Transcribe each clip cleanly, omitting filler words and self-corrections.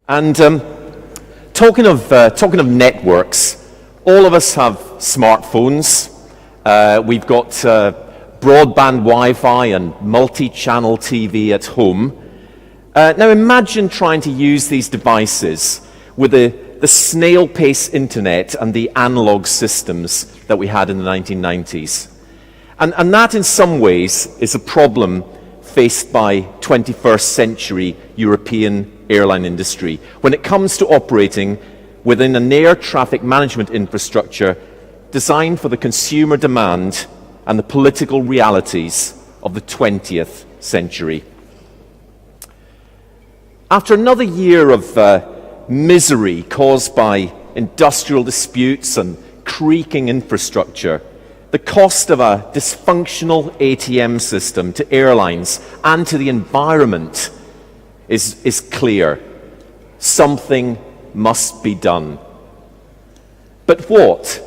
And talking of networks, all of us have smartphones. We've got broadband Wi-Fi and multi-channel TV at home. Now imagine trying to use these devices with the snail-pace internet and the analog systems that we had in the 1990s. And that in some ways is a problem faced by 21st century European airline industry when it comes to operating within an air traffic management infrastructure designed for the consumer demand and the political realities of the 20th century. After another year of misery caused by industrial disputes and creaking infrastructure, the cost of a dysfunctional ATM system to airlines and to the environment is clear. Something must be done. But what?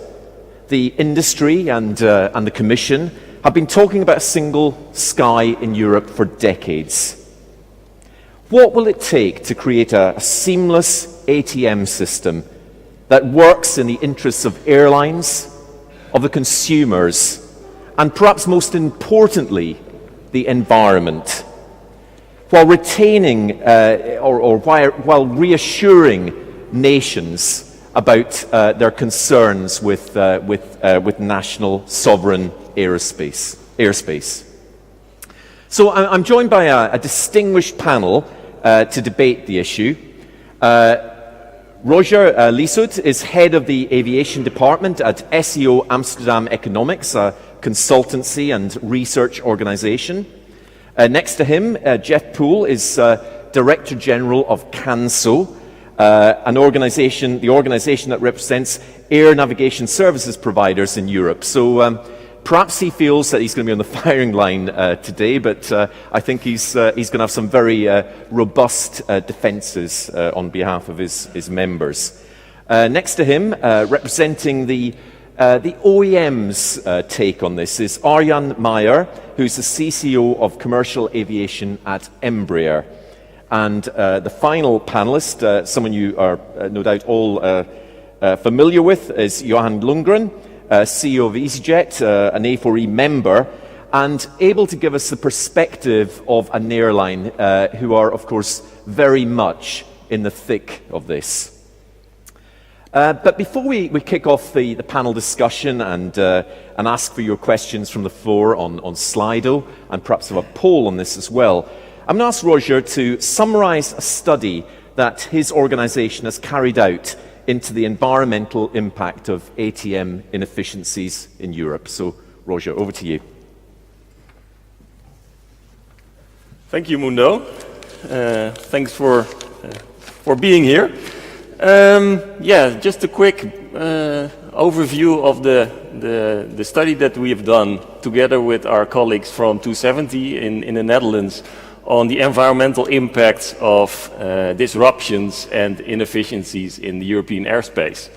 The industry and the Commission have been talking about a single sky in Europe for decades. What will it take to create a seamless ATM system that works in the interests of airlines, of the consumers, and perhaps most importantly, the environment, while retaining while reassuring nations about their concerns with national sovereign airspace? So I'm joined by a distinguished panel to debate the issue. Rogier Lieshout is head of the aviation department at SEO Amsterdam Economics, a consultancy and research organization. Next to him, Poole is Director General of CANSO, the organization that represents air navigation services providers in Europe. So perhaps he feels that he's going to be on the firing line today, but I think he's going to have some very robust defenses on behalf of his members. Next to him, representing the OEM's take on this, is Arjan Meijer, who's the CCO of commercial aviation at Embraer. And the final panelist, someone you are no doubt all familiar with, is Johan Lundgren, CEO of easyJet, an A4E member, and able to give us the perspective of an airline who are, of course, very much in the thick of this. But before we kick off the panel discussion and ask for your questions from the floor on Slido, and perhaps have a poll on this as well, I'm going to ask Rogier to summarize a study that his organization has carried out into the environmental impact of ATM inefficiencies in Europe. So, Rogier, over to you. Thank you, Murdo. Thanks for being here. Just a quick overview of the study that we have done together with our colleagues from 270 in the Netherlands on the environmental impacts of disruptions and inefficiencies in the European airspace.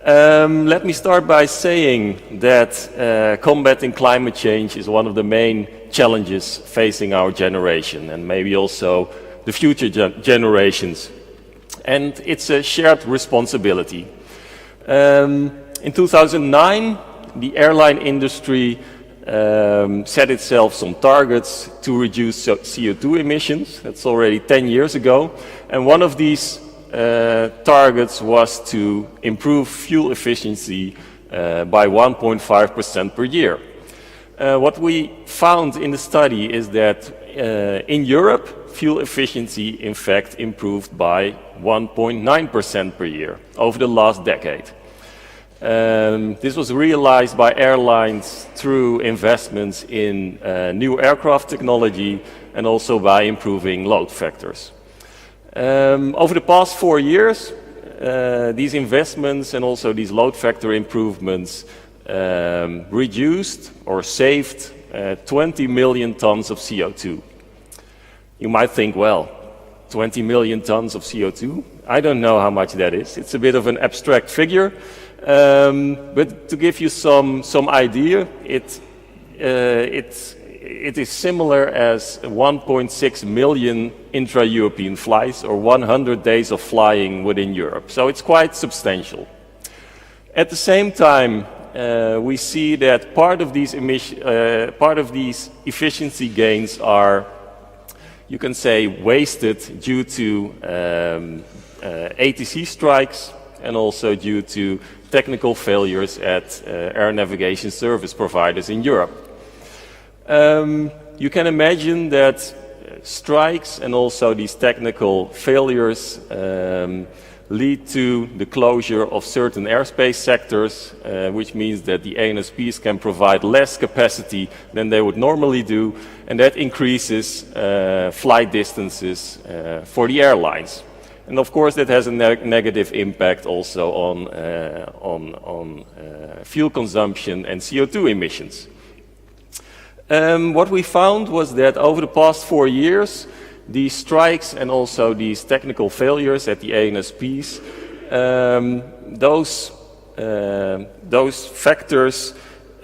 Let me start by saying that combating climate change is one of the main challenges facing our generation and maybe also the future generations. And it's a shared responsibility. In 2009, the airline industry set itself some targets to reduce CO2 emissions. That's already 10 years ago. And one of these targets was to improve fuel efficiency by 1.5% per year. What we found in the study is that in Europe, fuel efficiency in fact improved by 1.9% per year over the last decade. This was realized by airlines through investments in new aircraft technology and also by improving load factors. Over the past 4 years, these investments and also these load factor improvements reduced or saved 20 million tons of CO2. You might think, well, 20 million tons of CO2? I don't know how much that is. It's a bit of an abstract figure. But to give you some idea, it it is similar as 1.6 million intra-European flights or 100 days of flying within Europe. So it's quite substantial. At the same time, we see that part of these efficiency gains are, you can say, wasted due to ATC strikes and also due to technical failures at air navigation service providers in Europe. You can imagine that strikes and also these technical failures lead to the closure of certain airspace sectors, which means that the ANSPs can provide less capacity than they would normally do, and that increases flight distances for the airlines. And of course that has a negative impact also on fuel consumption and CO2 emissions. What we found was that over the past 4 years, these strikes and also these technical failures at the ANSPs, those factors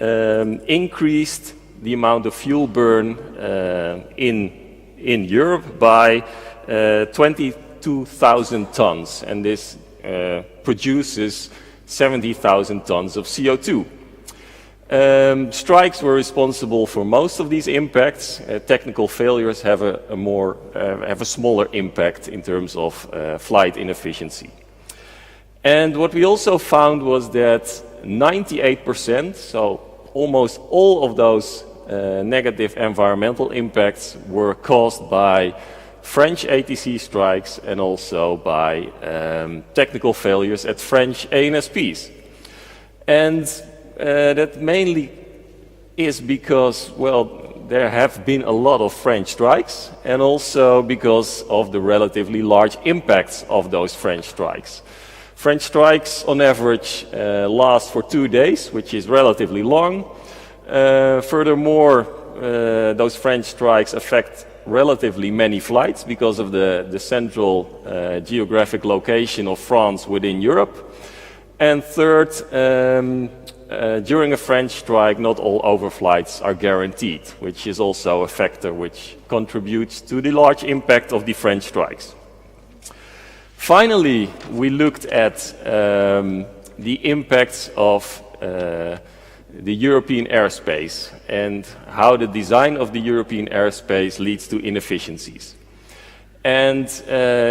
increased the amount of fuel burn in Europe by 22,000 tons, and this produces 70,000 tons of CO2. Strikes were responsible for most of these impacts. Technical failures have a smaller impact in terms of flight inefficiency. And what we also found was that 98%, so almost all of those negative environmental impacts, were caused by French ATC strikes and also by technical failures at French ANSPs. And that mainly is because, well, there have been a lot of French strikes and also because of the relatively large impacts of those French strikes. French strikes on average last for 2 days, which is relatively long. Furthermore, those French strikes affect relatively many flights because of the central geographic location of France within Europe. And third, during a French strike, not all overflights are guaranteed, which is also a factor which contributes to the large impact of the French strikes. Finally, we looked at the impacts of the European airspace and how the design of the European airspace leads to inefficiencies. And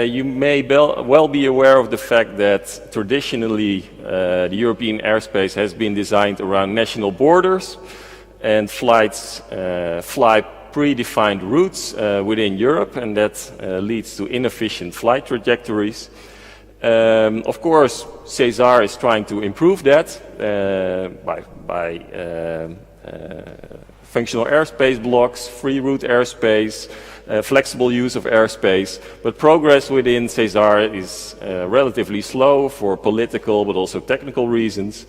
you may well be aware of the fact that traditionally the European airspace has been designed around national borders, and flights fly predefined routes within Europe, and that leads to inefficient flight trajectories. Of course, CAES is trying to improve that by functional airspace blocks, free route airspace, flexible use of airspace, but progress within CAES is relatively slow for political but also technical reasons,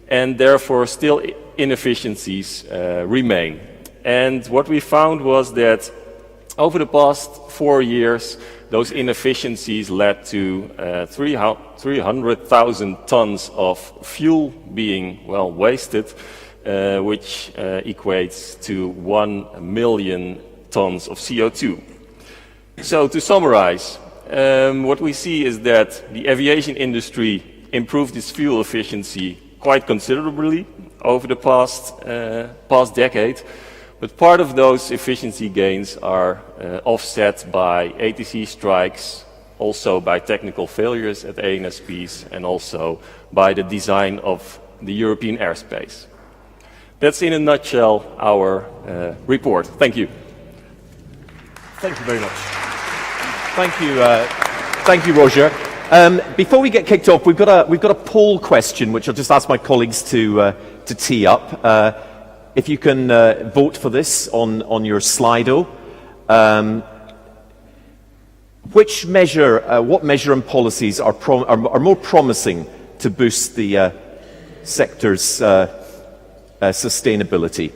and therefore still inefficiencies remain. And what we found was that over the past 4 years, those inefficiencies led to 300,000 tons of fuel being, well, wasted, which equates to 1 million tons of CO2. So to summarize, what we see is that the aviation industry improved its fuel efficiency quite considerably over the past decade, but part of those efficiency gains are offset by ATC strikes, also by technical failures at ANSPs, and also by the design of the European airspace. That's in a nutshell our report. Thank you. Thank you very much. Thank you, Rogier. Before we get kicked off, we've got a poll question, which I'll just ask my colleagues to tee up. If you can vote for this on your Slido. What measure and policies are more promising to boost the sector's sustainability?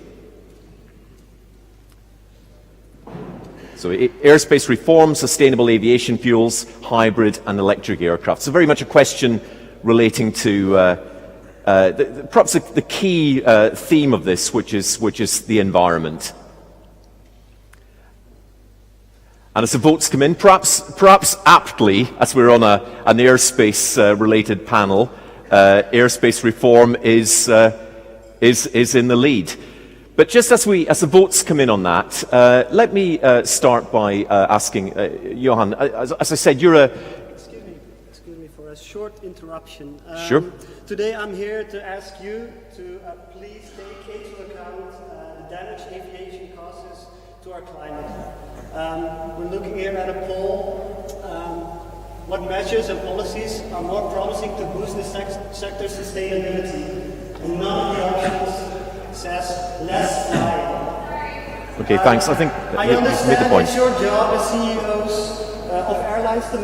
So airspace reform, sustainable aviation fuels, hybrid and electric aircraft. So very much a question relating to perhaps the key theme of this, which is the environment. And as the votes come in, perhaps aptly, as we're on an airspace-related panel, airspace reform is in the lead. But just as the votes come in on that, let me start by asking Johan. As I said, you're a. Excuse me for a short interruption. Sure. Today I'm here to ask you to please take into account the damage aviation causes to our climate. We're looking here at a poll. What measures and policies are more promising to boost the sector's sustainability? And none of the options says less flying. Okay, thanks. I think I you understand made the point. it's your job as CEOs of airlines to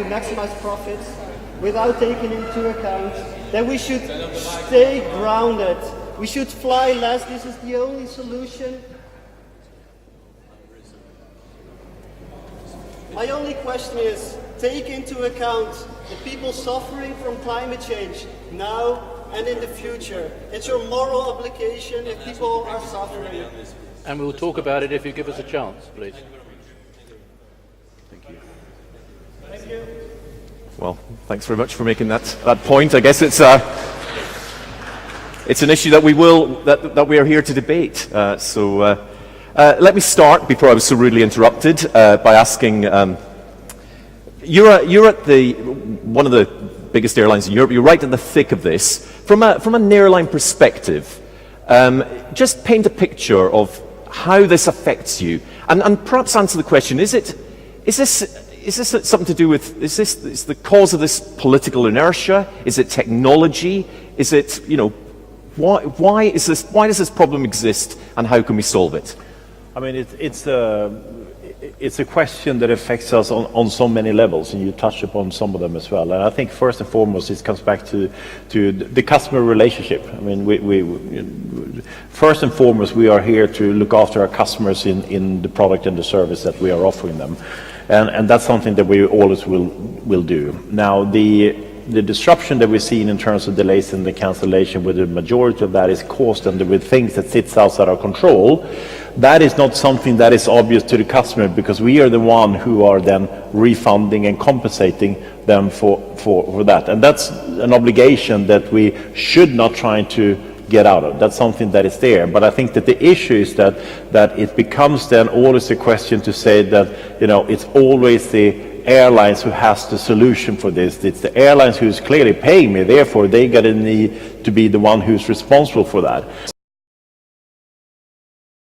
maximize profits without taking into account that we should stay grounded. We should fly less. This is the only solution. My only question is, take into account the people suffering from climate change now and in the future. It's your moral obligation if people are suffering. And we'll talk about it if you give us a chance, please. Thank you. Thank you. Well, thanks very much for making that point. I guess it's an issue that we are here to debate. Let me start, before I was so rudely interrupted, by asking, you're at one of the biggest airlines in Europe. You're right in the thick of this. From an airline perspective, just paint a picture of how this affects you, and perhaps answer the question: is this something to do with? Is the cause of this political inertia? Is it technology? Is it why does this problem exist, and how can we solve it? I mean, it's a question that affects us on so many levels, and you touch upon some of them as well. And I think first and foremost, it comes back to the customer relationship. I mean, we first and foremost, we are here to look after our customers in the product and the service that we are offering them, and that's something that we always will do. Now, the disruption that we've seen in terms of delays and the cancellation, where the majority of that is caused and with things that sits outside our control, that is not something that is obvious to the customer, because we are the one who are then refunding and compensating them for that. And that's an obligation that we should not try to get out of. That's something that is there. But I think that the issue is that it becomes then always a question to say that, it's always the airlines who has the solution for this. It's the airlines who's clearly paying me, therefore they got to need to be the one who's responsible for that.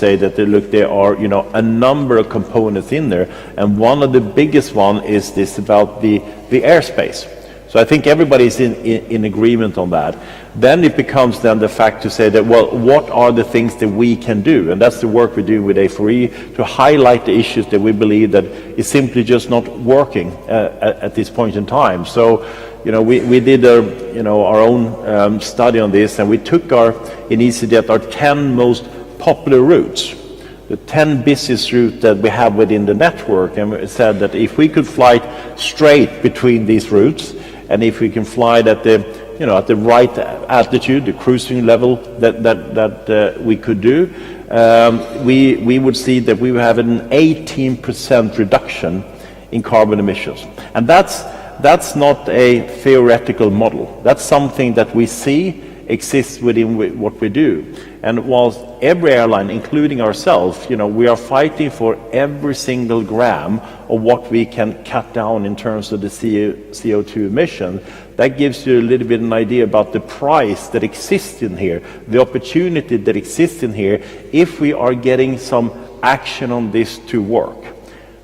Say that there are a number of components in there, and one of the biggest one is this about the airspace. So I think everybody's in agreement on that. Then it becomes then the fact to say that, well, what are the things that we can do? And that's the work we do with A4E, to highlight the issues that we believe that is simply just not working at this point in time. So, we did our own study on this, and we took in easyJet our 10 most popular routes, the 10 busiest routes that we have within the network, and we said that if we could fly straight between these routes, and if we can fly at the right altitude, the cruising level that we could do, we would see that we would have an 18% reduction in carbon emissions. And that's not a theoretical model. That's something that we see exists within what we do. And whilst every airline, including ourselves, we are fighting for every single gram of what we can cut down in terms of the CO2 emission, that gives you a little bit of an idea about the price that exists in here, the opportunity that exists in here, if we are getting some action on this to work.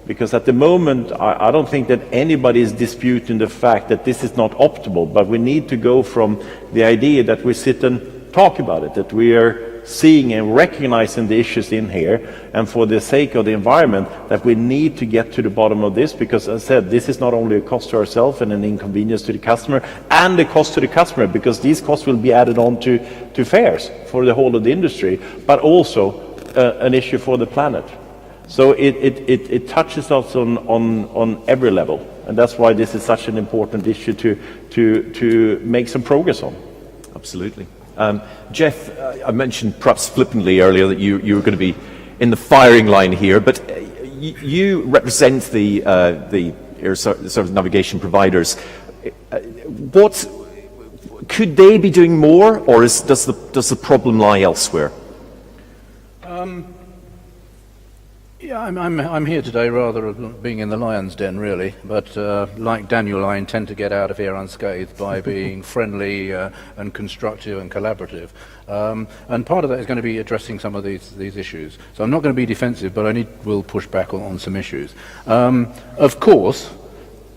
Because at the moment, I don't think that anybody is disputing the fact that this is not optimal, but we need to go from the idea that we sit and talk about it, that we are seeing and recognizing the issues in here, and for the sake of the environment, that we need to get to the bottom of this, because as I said, this is not only a cost to ourselves and an inconvenience to the customer, and a cost to the customer, because these costs will be added on to fares for the whole of the industry, but also an issue for the planet. So it touches us on every level, and that's why this is such an important issue to make some progress on. Absolutely. Jeff, I mentioned perhaps flippantly earlier that you were going to be in the firing line here, but you represent the air service navigation providers. What could they be doing more, or does the problem lie elsewhere? Yeah, I'm here today rather being in the lion's den, really. But like Daniel, I intend to get out of here unscathed by being friendly and constructive and collaborative. And part of that is going to be addressing some of these issues. So I'm not going to be defensive, but will push back on some issues. Of course,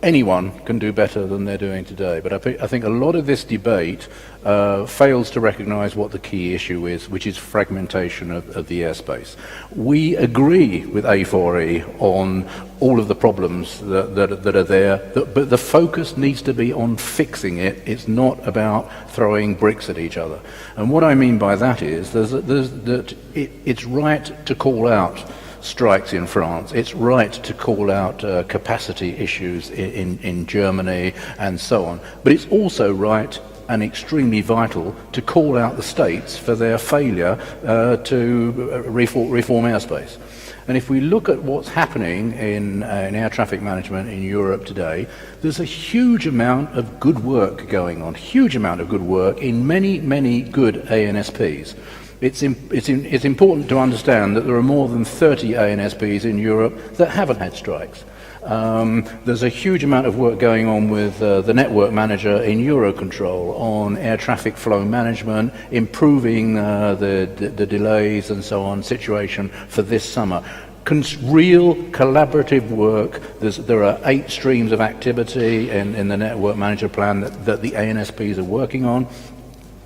anyone can do better than they're doing today, but I think a lot of this debate fails to recognise what the key issue is, which is fragmentation of the airspace. We agree with A4E on all of the problems that are there, but the focus needs to be on fixing it. It's not about throwing bricks at each other. And what I mean by that is it's right to call out strikes in France. It's right to call out capacity issues in Germany and so on. But it's also right and extremely vital to call out the states for their failure to reform airspace. And if we look at what's happening in air traffic management in Europe today, there's a huge amount of good work going on, huge amount of good work in many, many good ANSPs. It's important to understand that there are more than 30 ANSPs in Europe that haven't had strikes. There's a huge amount of work going on with the network manager in Eurocontrol on air traffic flow management, improving the delays and so on situation for this summer. Real collaborative work. There are 8 streams of activity in the network manager plan that the ANSPs are working on.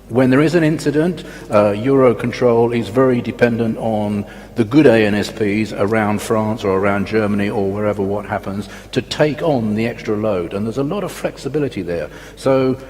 When there is an incident, Eurocontrol is very dependent on the good ANSPs around France or around Germany or wherever what happens to take on the extra load, and there's a lot of flexibility there. So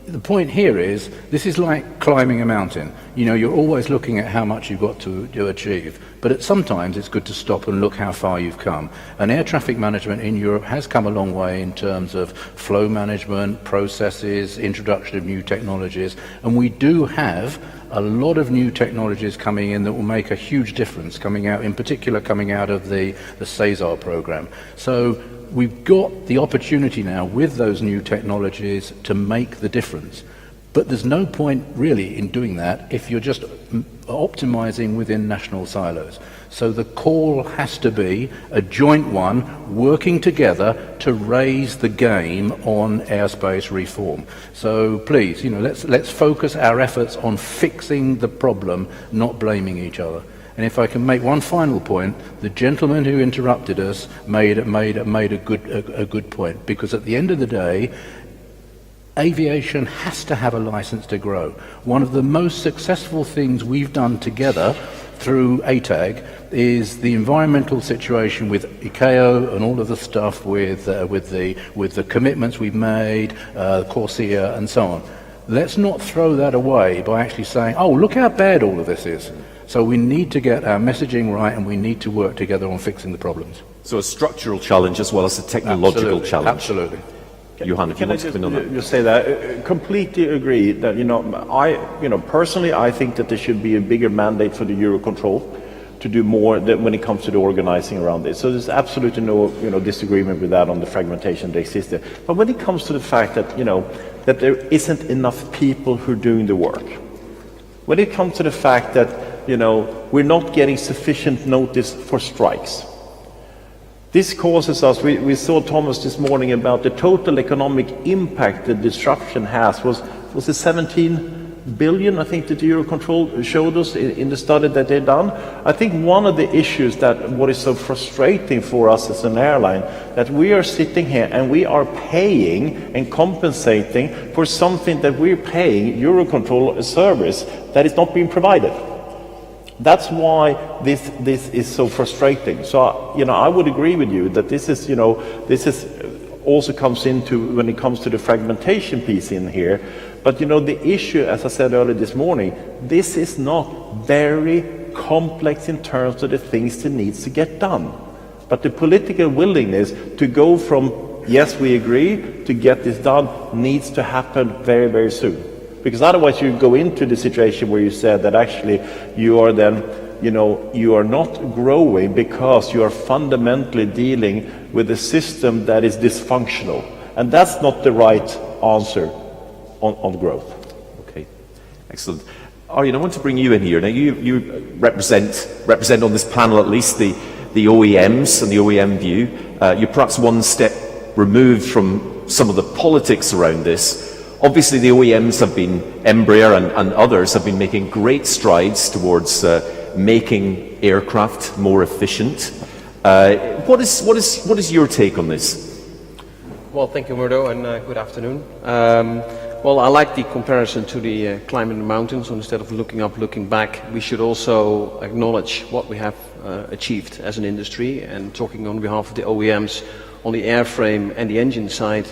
the point here is, this is like climbing a mountain. You know, you're always looking at how much you've got to achieve, but sometimes it's good to stop and look how far you've come. And air traffic management in Europe has come a long way in terms of flow management, processes, introduction of new technologies, and we do have a lot of new technologies coming in that will make a huge difference, coming out, in particular coming out of the CAES program. So we've got the opportunity now with those new technologies to make the difference. But there's no point really in doing that if you're just optimizing within national silos. So the call has to be a joint one, working together to raise the game on airspace reform. So please, let's focus our efforts on fixing the problem, not blaming each other. And if I can make one final point, the gentleman who interrupted us made a good point, because at the end of the day, aviation has to have a license to grow. One of the most successful things we've done together through ATAG is the environmental situation with ICAO and all of the stuff with the commitments we've made, Corsia and so on. Let's not throw that away by actually saying, oh, look how bad all of this is. So we need to get our messaging right, and we need to work together on fixing the problems. So a structural challenge as well as a technological challenge. Absolutely. Johan, if you want to come in on that. Just say that, completely agree that, personally I think that there should be a bigger mandate for the Eurocontrol to do more when it comes to the organizing around this. So there's absolutely no, disagreement with that on the fragmentation that exists there. But when it comes to the fact that, that there isn't enough people who are doing the work, when it comes to the fact that, we're not getting sufficient notice for strikes, this causes us, we saw Thomas this morning about the total economic impact the disruption has was it 17 billion, I think, that the Eurocontrol showed us in the study that they've done. I think one of the issues that what is so frustrating for us as an airline, that we are sitting here and we are paying and compensating for something that we're paying Eurocontrol a service that is not being provided. That's why this is so frustrating. So, I would agree with you that this is also comes into when it comes to the fragmentation piece in here. But, the issue, as I said earlier this morning, this is not very complex in terms of the things that needs to get done. But the political willingness to go from, yes, we agree, to get this done needs to happen very, very soon. Because otherwise you go into the situation where you said that actually you are then you are not growing because you are fundamentally dealing with a system that is dysfunctional. And that's not the right answer on growth. Okay, excellent. Arjan, I want to bring you in here. Now, you represent on this panel at least the OEMs and the OEM view. You're perhaps one step removed from some of the politics around this. Obviously, the OEMs have been, Embraer and others have been making great strides towards making aircraft more efficient. What is your take on this? Well, thank you, Murdo, and good afternoon. Well, I like the comparison to the climbing the mountains. Instead of looking up, looking back, we should also acknowledge what we have achieved as an industry. And talking on behalf of the OEMs on the airframe and the engine side,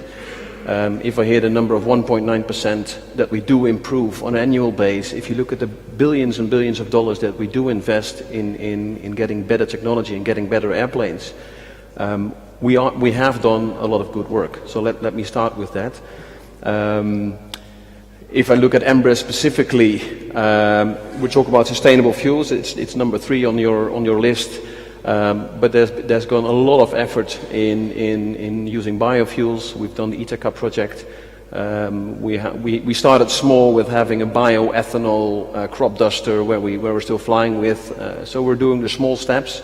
if I hear the number of 1.9% that we do improve on an annual base, if you look at the billions and billions of dollars that we do invest in getting better technology and getting better airplanes, we have done a lot of good work. So let me start with that. If I look at Embraer specifically, we talk about sustainable fuels. It's number 3 on your list. But there's gone a lot of effort in using biofuels. We've done the Ithaca project. We started small with having a bioethanol crop duster where we're still flying with. So we're doing the small steps.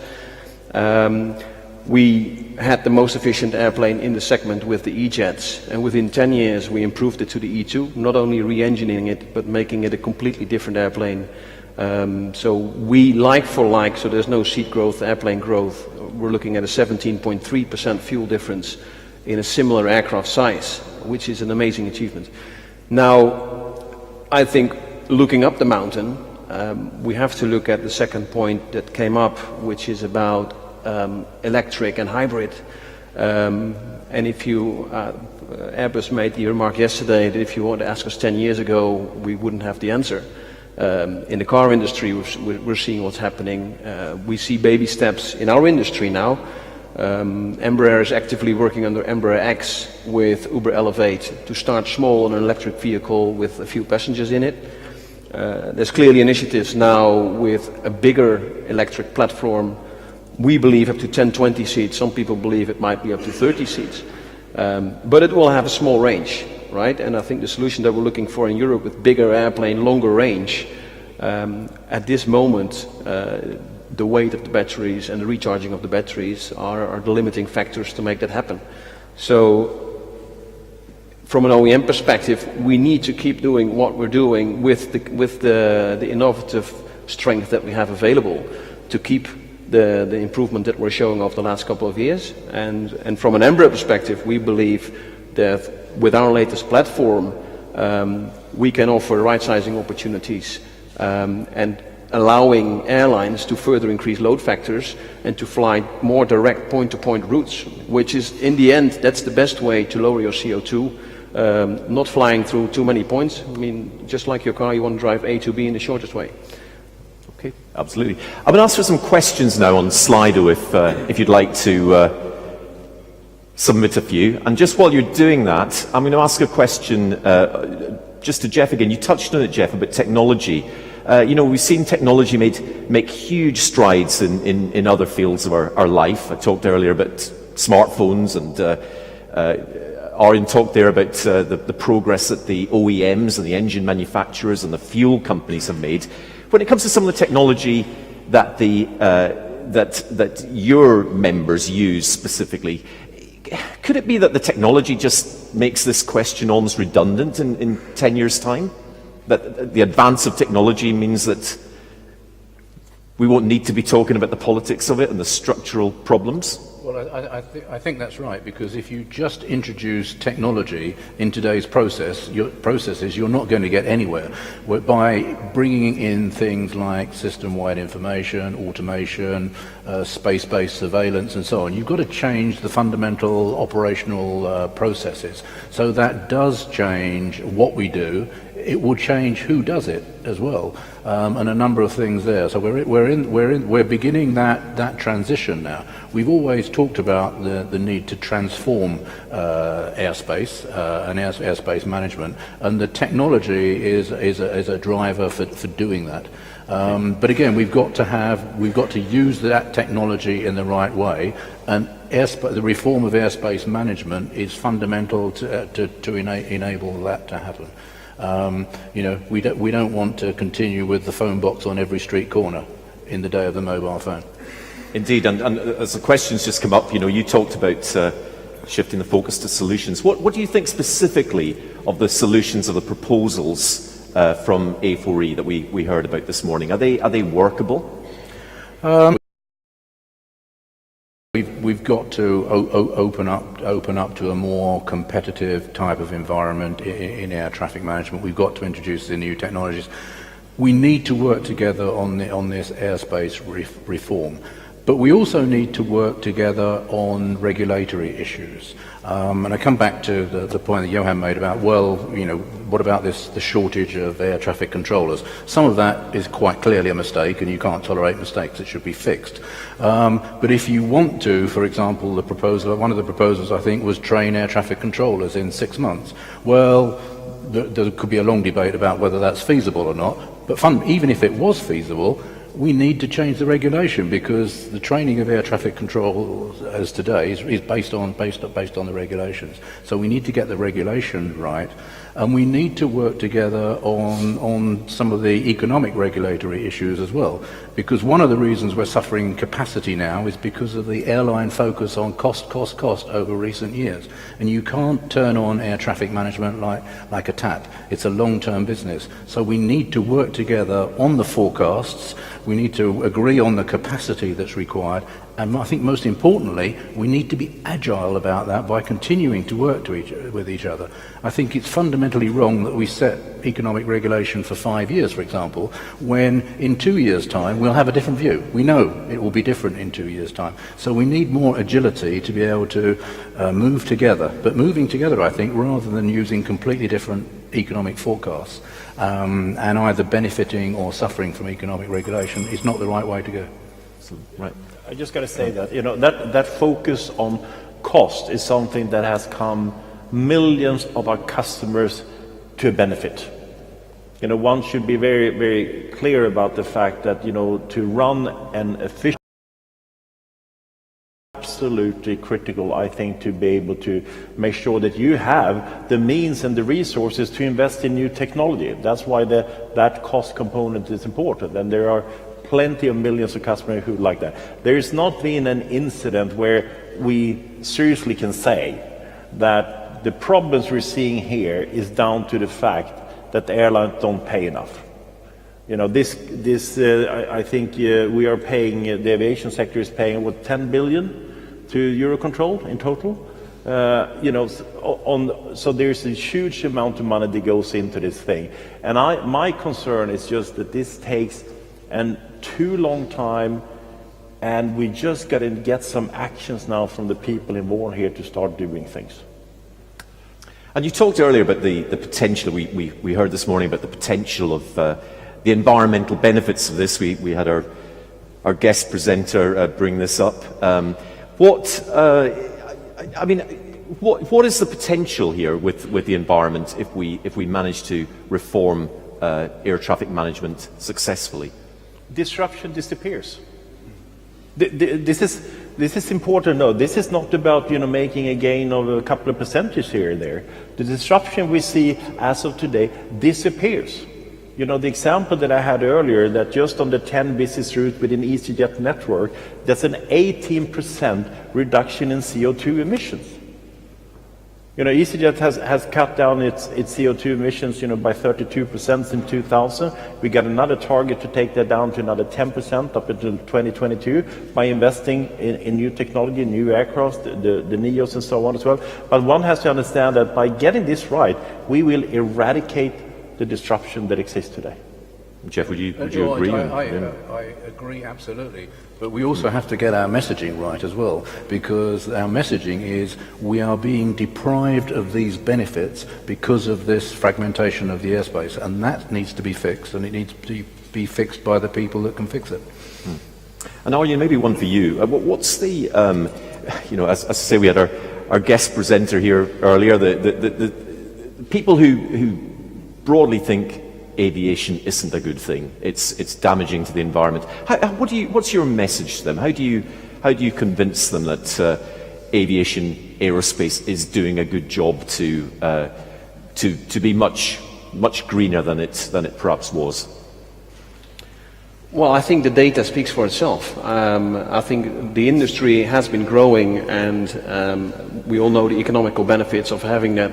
We had the most efficient airplane in the segment with the easyJets, and within 10 years we improved it to the E2, not only re-engineering it, but making it a completely different airplane. So we like for like, so there's no seat growth, airplane growth. We're looking at a 17.3% fuel difference in a similar aircraft size, which is an amazing achievement. Now, I think looking up the mountain, we have to look at the second point that came up, which is about electric and hybrid. And if you, Airbus made the remark yesterday that if you want to ask us 10 years ago, we wouldn't have the answer. In the car industry, we're seeing what's happening. We see baby steps in our industry now. Embraer is actively working under Embraer X with Uber Elevate to start small on an electric vehicle with a few passengers in it. There's clearly initiatives now with a bigger electric platform. We believe up to 10, 20 seats. Some people believe it might be up to 30 seats. But it will have a small range, right? And I think the solution that we're looking for in Europe with bigger airplane, longer range, at this moment, the weight of the batteries and the recharging of the batteries are the limiting factors to make that happen. So from an OEM perspective, we need to keep doing what we're doing with the innovative strength that we have available to keep the improvement that we're showing over the last couple of years. And from an Embraer perspective, we believe that with our latest platform, we can offer right-sizing opportunities and allowing airlines to further increase load factors and to fly more direct point-to-point routes, which is, in the end, that's the best way to lower your CO2, not flying through too many points. I mean, just like your car, you want to drive A to B in the shortest way. Okay, absolutely. I'm going to ask for some questions now on Slido if you'd like to submit a few. And just while you're doing that, I'm going to ask a question just to Jeff again. You touched on it, Jeff, about technology. We've seen technology make huge strides in other fields of our life. I talked earlier about smartphones, and Arjan talked there about the progress that the OEMs and the engine manufacturers and the fuel companies have made. When it comes to some of the technology that that your members use specifically, could it be that the technology just makes this question almost redundant in 10 years' time? That the advance of technology means that we won't need to be talking about the politics of it and the structural problems? Well, I think that's right, because if you just introduce technology in today's processes, you're not going to get anywhere. By bringing in things like system-wide information, automation, space-based surveillance and so on, you've got to change the fundamental operational processes. So that does change what we do. it will change who does it as well, and a number of things there. So we're beginning that transition now. We've always talked about the need to transform airspace and airspace management, and the technology is a driver for doing that. But again, we've got to use that technology in the right way, and the reform of airspace management is fundamental to enable that to happen. We don't want to continue with the phone box on every street corner in the day of the mobile phone. Indeed, and as the questions just come up, you talked about shifting the focus to solutions. What do you think specifically of the solutions of the proposals from A4E that we heard about this morning? Are they workable? We've got to open up to a more competitive type of environment in air traffic management. We've got to introduce the new technologies. We need to work together on this airspace reform, but we also need to work together on regulatory issues. And I come back to the point that Johan made about, what about the shortage of air traffic controllers? Some of that is quite clearly a mistake, and you can't tolerate mistakes. It should be fixed. But if you want to, for example, one of the proposals I think was train air traffic controllers in 6 months. Well, there could be a long debate about whether that's feasible or not. But even if it was feasible, we need to change the regulation, because the training of air traffic control as today is based on the regulations. So we need to get the regulation right, and we need to work together on some of the economic regulatory issues as well, because one of the reasons we're suffering capacity now is because of the airline focus on cost over recent years. And you can't turn on air traffic management like a tap. It's a long-term business. So we need to work together on the forecasts. We need to agree on the capacity that's required, and I think most importantly, we need to be agile about that by continuing to work with each other. I think it's fundamentally wrong that we set economic regulation for 5 years, for example, when in 2 years' time we'll have a different view. We know it will be different in 2 years' time. So we need more agility to be able to move together. But moving together, I think, rather than using completely different economic forecasts, and either benefiting or suffering from economic regulation, is not the right way to go. Right. I just got to say that that focus on cost is something that has come millions of our customers to benefit. One should be very, very clear about the fact that to run an efficient, absolutely critical, I think, to be able to make sure that you have the means and the resources to invest in new technology. That's why that cost component is important, and there are plenty of millions of customers who like that. There has not been an incident where we seriously can say that the problems we're seeing here is down to the fact that the airlines don't pay enough. I think we are paying, the aviation sector is paying, 10 billion to Eurocontrol in total. So there's a huge amount of money that goes into this thing. And my concern is just that this takes a too long time, and we just got to get some actions now from the people involved here to start doing things. And you talked earlier about the potential, we heard this morning about the potential of the environmental benefits of this. We had our guest presenter bring this up. What is the potential here with the environment if we manage to reform air traffic management successfully? Disruption disappears. This is important. No, this is not about making a gain of a couple of percentage here and there. The disruption we see as of today disappears. The example that I had earlier, that just on the 10 business routes within easyJet network, that's an 18% reduction in CO2 emissions. easyJet has cut down its CO2 emissions, by 32% since 2000. We got another target to take that down to another 10% up until 2022 by investing in new technology, new aircraft, the NEOs and so on as well. But one has to understand that by getting this right, we will eradicate the disruption that exists today. Jeff, would you agree? I agree absolutely. But we also have to get our messaging right as well, because our messaging is we are being deprived of these benefits because of this fragmentation of the airspace, and that needs to be fixed, and it needs to be fixed by the people that can fix it. And Arjan, maybe one for you. What's the, as I say, we had our guest presenter here earlier, the people who broadly think aviation isn't a good thing. It's damaging to the environment. What's your message to them? How do you convince them that aviation, aerospace, is doing a good job to be much greener than it perhaps was? Well, I think the data speaks for itself. I think the industry has been growing, and we all know the economical benefits of having the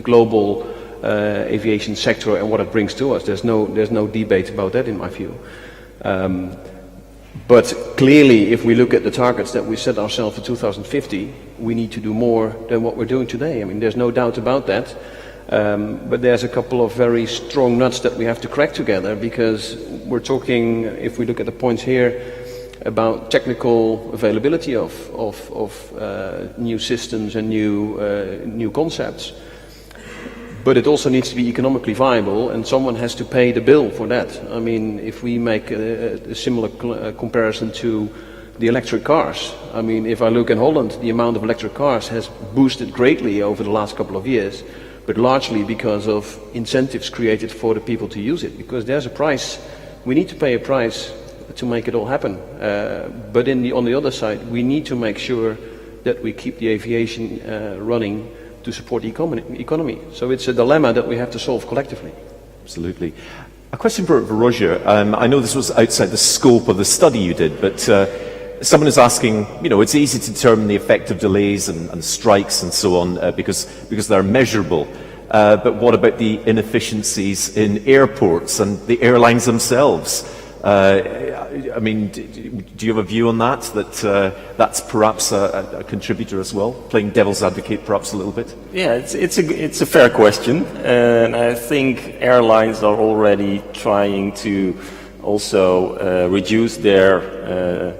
global aviation sector and what it brings to us. There's no debate about that in my view. But clearly, if we look at the targets that we set ourselves for 2050, we need to do more than what we're doing today. I mean, there's no doubt about that. But there's a couple of very strong nuts that we have to crack together, because we're talking, if we look at the points here, about technical availability of new systems and new concepts. But it also needs to be economically viable, and someone has to pay the bill for that. I mean, if we make a similar comparison to the electric cars, I mean, if I look in Holland, the amount of electric cars has boosted greatly over the last couple of years, but largely because of incentives created for the people to use it, because there's a price, we need to pay a price to make it all happen. But on the other side, we need to make sure that we keep the aviation running to support the economy. So it's a dilemma that we have to solve collectively. Absolutely. A question for Rogier. I know this was outside the scope of the study you did, but someone is asking, it's easy to determine the effect of delays and strikes and so on because they're measurable. But what about the inefficiencies in airports and the airlines themselves? I mean, do you have a view on that? That's perhaps a contributor as well, playing devil's advocate perhaps a little bit. Yeah, it's a fair question, and I think airlines are already trying to also reduce their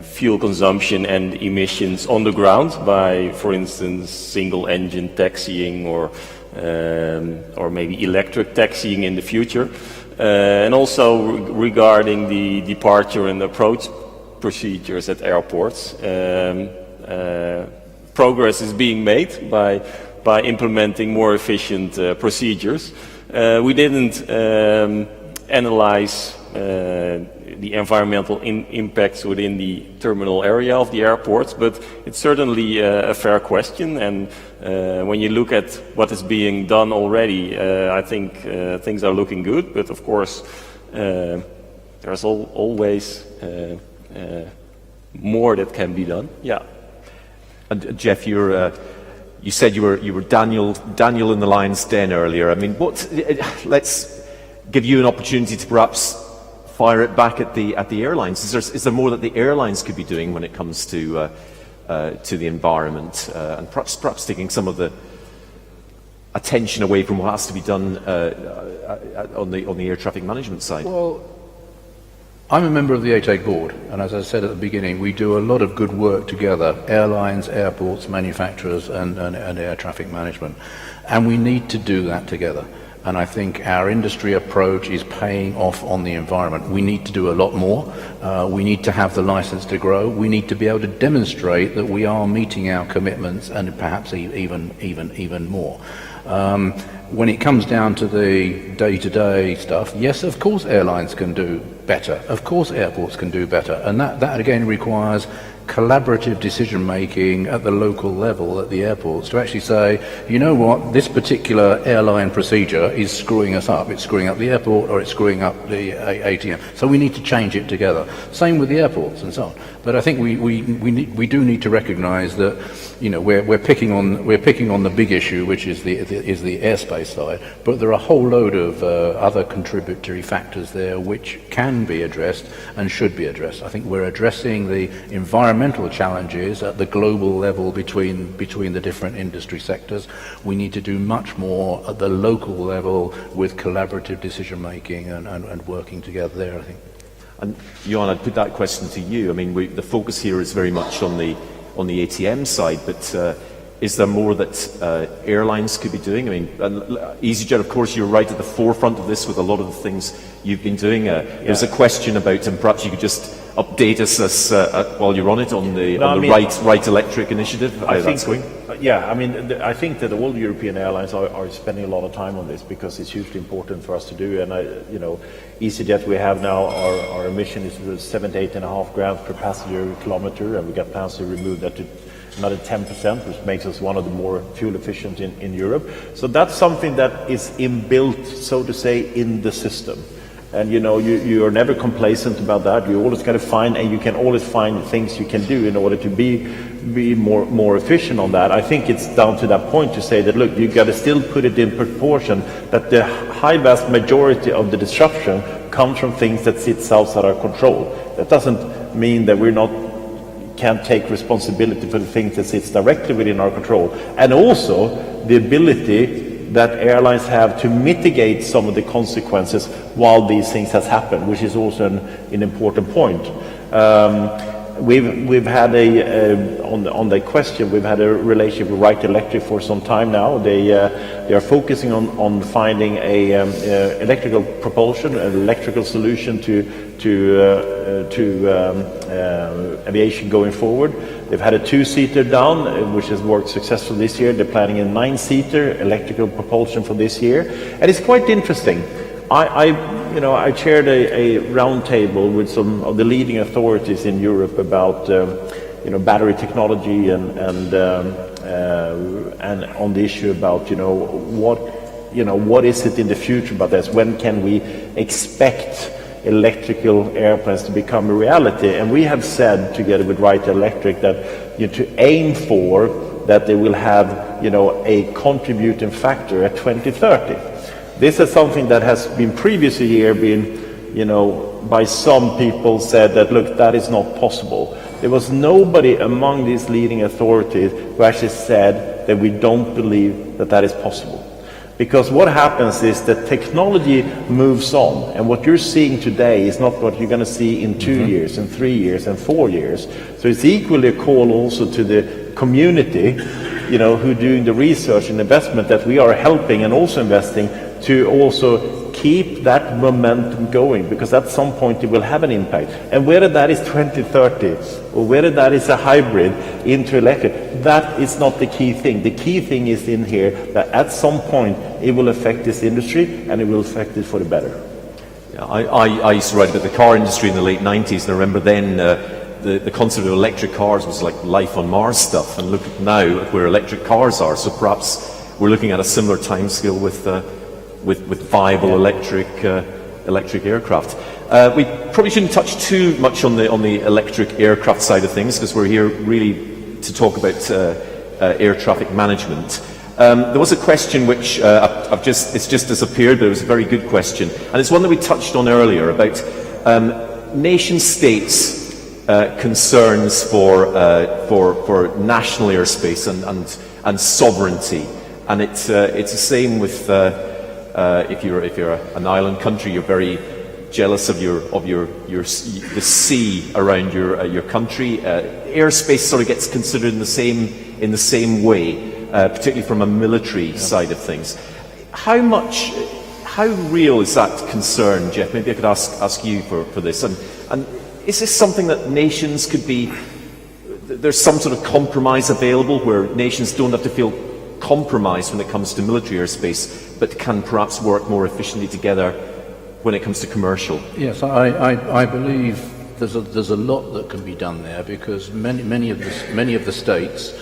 fuel consumption and emissions on the ground by, for instance, single-engine taxiing or maybe electric taxiing in the future. And also regarding the departure and approach procedures at airports, progress is being made by implementing more efficient procedures. We didn't analyze the environmental impacts within the terminal area of the airports, but it's certainly a fair question, and when you look at what is being done already, I think things are looking good, but of course there's always more that can be done. Yeah. And Jeff, you said you were Daniel in the lion's den earlier. I mean, let's give you an opportunity to perhaps fire it back at the airlines. Is there more that the airlines could be doing when it comes to the environment, and perhaps taking some of the attention away from what has to be done on the air traffic management side? Well, I'm a member of the ATAC board, and as I said at the beginning, we do a lot of good work together, airlines, airports, manufacturers, and air traffic management, and we need to do that together. And I think our industry approach is paying off on the environment. We need to do a lot more. We need to have the license to grow. We need to be able to demonstrate that we are meeting our commitments, and perhaps even more. When it comes down to the day-to-day stuff, yes, of course airlines can do better. Of course airports can do better. And that again requires collaborative decision making at the local level at the airports to actually say, you know what, this particular airline procedure is screwing us up. It's screwing up the airport, or it's screwing up the ATM. So we need to change it together. Same with the airports and so on. But I think we do need to recognise that, we're picking on the big issue, which is the airspace side. But there are a whole load of other contributory factors there which can be addressed and should be addressed. I think we're addressing the environmental environmental challenges at the global level between the different industry sectors. We need to do much more at the local level with collaborative decision making and working together there, I think. And Johan, I'd put that question to you. I mean, the focus here is very much on the ATM side, but is there more that airlines could be doing? I mean, easyJet, of course, you're right at the forefront of this with a lot of the things you've been doing. There's a question about, and perhaps you could just update us while you're on it, on the Right Electric initiative, how that's going. Yeah, I mean, I think that all the European airlines are spending a lot of time on this because it's hugely important for us to do. And easyJet, we have now our emission is 78.5 grams per passenger kilometer, and we got plans to remove that to another 10%, which makes us one of the more fuel efficient in Europe. So that's something that is inbuilt, so to say, in the system. And you are never complacent about that. You always got to find, and you can always find things you can do in order to be more efficient on that. I think it's down to that point to say that, look, you got to still put it in proportion that the high vast majority of the disruption comes from things that sits outside our control. That doesn't mean that can't take responsibility for the things that sits directly within our control, and also the ability that airlines have to mitigate some of the consequences while these things has happened, which is also an important point. We've had on the question, we've had a relationship with Right Electric for some time now. They are focusing on finding a electrical propulsion, an electrical solution to aviation going forward. They've had a 2-seater down, which has worked successfully this year. They're planning a 9-seater electrical propulsion for this year, and it's quite interesting. I chaired a round table with some of the leading authorities in Europe about battery technology and on the issue about what is it in the future about this? When can we expect electrical airplanes to become a reality? And we have said together with Right Electric that to aim for that they will have a contributing factor at 2030. This is something that has been previous year by some people said that, look, that is not possible. There was nobody among these leading authorities who actually said that we don't believe that is possible. Because what happens is that technology moves on, and what you're seeing today is not what you're going to see in 2 years, and 3 years, and 4 years. So it's equally a call also to the community, who doing the research and investment, that we are helping and also investing to also keep that momentum going, because at some point it will have an impact. And whether that is 2030 or whether that is a hybrid into electric, that is not the key thing. The key thing is in here that at some point it will affect this industry, and it will affect it for the better. Yeah, I used to write about the car industry in the late 90s, and I remember then the concept of electric cars was like life on Mars stuff, and look at now where electric cars are. So perhaps we're looking at a similar timescale with viable electric aircraft. We probably shouldn't touch too much on the electric aircraft side of things, because we're here really to talk about air traffic management. There was a question which it's just disappeared, but it was a very good question, and it's one that we touched on earlier about nation states' concerns for national airspace and sovereignty, and it's the same with. If you're an island country, you're very jealous of the sea around your country. Airspace sort of gets considered in the same way, particularly from a military side of things. How real is that concern, Jeff? Maybe I could ask you for this. And is this something that nations could be? There's some sort of compromise available where nations don't have to feel compromised when it comes to military airspace, but can perhaps work more efficiently together when it comes to commercial? Yes, I believe there's a lot that can be done there, because many of the states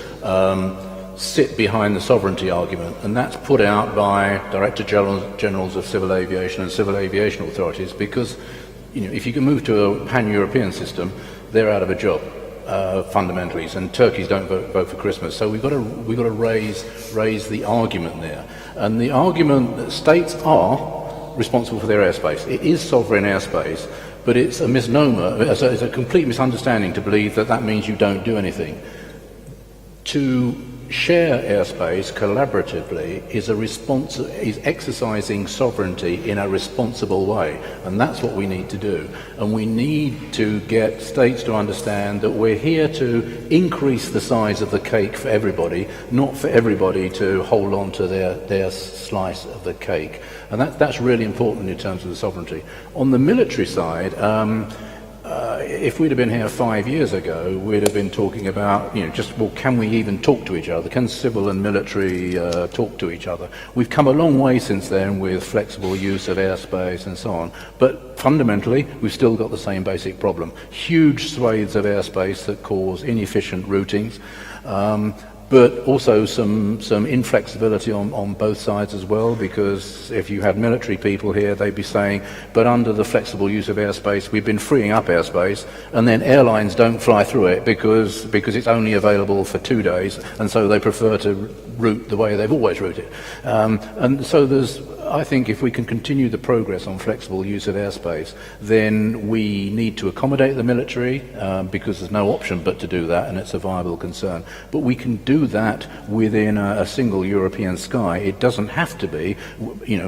sit behind the sovereignty argument, and that's put out by Director Generals of Civil Aviation and Civil Aviation authorities, because if you can move to a pan-European system, they're out of a job. Fundamentally, and turkeys don't vote for Christmas. So we've got to raise the argument there, and the argument that states are responsible for their airspace. It is sovereign airspace, but it's a misnomer, it's a complete misunderstanding to believe that that means you don't do anything. To share airspace collaboratively is exercising sovereignty in a responsible way, and that's what we need to do. And we need to get states to understand that we're here to increase the size of the cake for everybody, not for everybody to hold on to their slice of the cake. And that's really important in terms of the sovereignty. On the military side, if we'd have been here 5 years ago, we'd have been talking about, can we even talk to each other? Can civil and military talk to each other? We've come a long way since then with flexible use of airspace and so on. But fundamentally, we've still got the same basic problem. Huge swathes of airspace that cause inefficient routings. But also some inflexibility on both sides as well, because if you had military people here, they'd be saying, but under the flexible use of airspace, we've been freeing up airspace, and then airlines don't fly through it because it's only available for 2 days, and so they prefer to route the way they've always routed. And so I think if we can continue the progress on flexible use of airspace, then we need to accommodate the military because there's no option but to do that, and it's a viable concern. But we can do that within a single European sky. It doesn't have to be,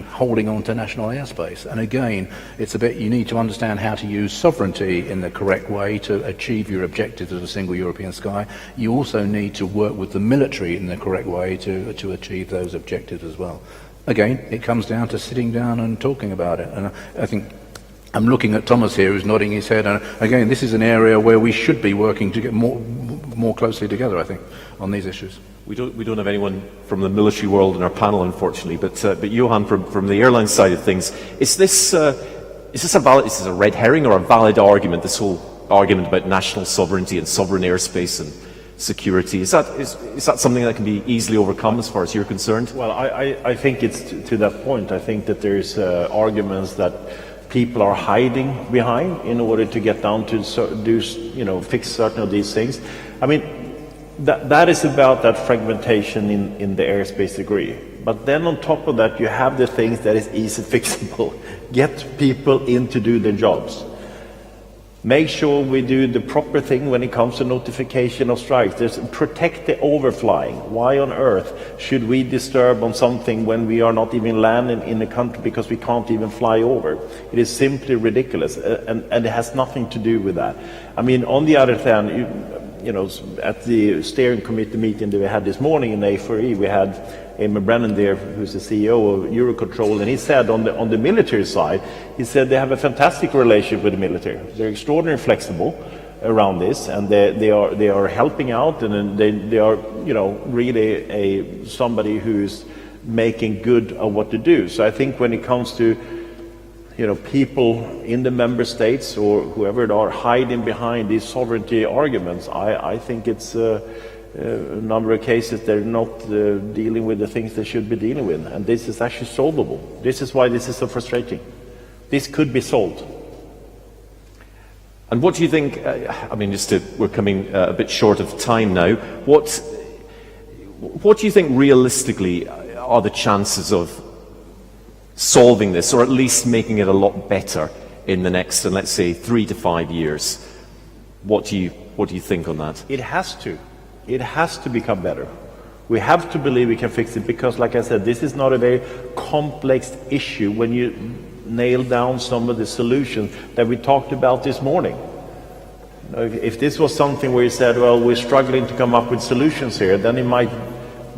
holding on to national airspace. And again, it's you need to understand how to use sovereignty in the correct way to achieve your objectives as a single European sky. You also need to work with the military in the correct way to achieve those objectives as well. Again, it comes down to sitting down and talking about it. And I think I'm looking at Thomas here, who's nodding his head. And again, this is an area where we should be working to get more closely together, I think, on these issues. We don't have anyone from the military world in our panel, unfortunately. But Johan, from the airline side of things, is this a red herring or a valid argument? This whole argument about national sovereignty and sovereign airspace and security, is that something that can be easily overcome as far as you're concerned? Well, I think it's to that point. I think that there's arguments that people are hiding behind in order to get down to fix certain of these things. I mean, that is about that fragmentation in the airspace degree. But then on top of that, you have the things that is easy fixable. Get people in to do their jobs. Make sure we do the proper thing when it comes to notification of strikes. Protect the overflying. Why on earth should we disturb on something when we are not even landing in the country because we can't even fly over? It is simply ridiculous, and it has nothing to do with that. I mean, on the other hand, at the steering committee meeting that we had this morning in A4E, we had Eamon Brennan there, who's the CEO of Eurocontrol, and he said on the military side, he said they have a fantastic relationship with the military. They're extraordinarily flexible around this, and they are helping out, and they are really somebody who's making good of what to do. So I think when it comes to people in the member states or whoever they are hiding behind these sovereignty arguments, I think it's a number of cases they're not dealing with the things they should be dealing with, and this is actually solvable. This is why this is so frustrating. This could be solved. And what do you think, we're coming a bit short of time now, what do you think realistically are the chances of solving this, or at least making it a lot better in the next, and let's say 3 to 5 years? What do you think on that? It has to become better. We have to believe we can fix it, because like I said, this is not a very complex issue when you nail down some of the solutions that we talked about this morning. If this was something where you said, well, we're struggling to come up with solutions here, then it might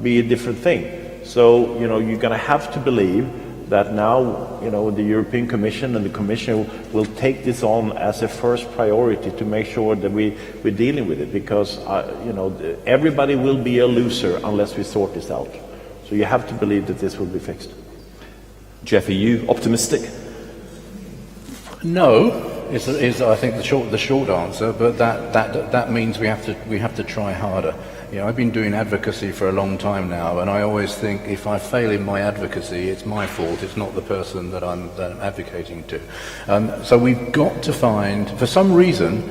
be a different thing. So, you're going to have to believe that now, the European Commission and the Commission will take this on as a first priority to make sure that we're dealing with it, because, everybody will be a loser unless we sort this out. So you have to believe that this will be fixed. Jeff, are you optimistic? No, is I think the short answer, but that means we have to try harder. I've been doing advocacy for a long time now, and I always think if I fail in my advocacy, it's my fault. It's not the person that I'm advocating to. So we've got to find, for some reason,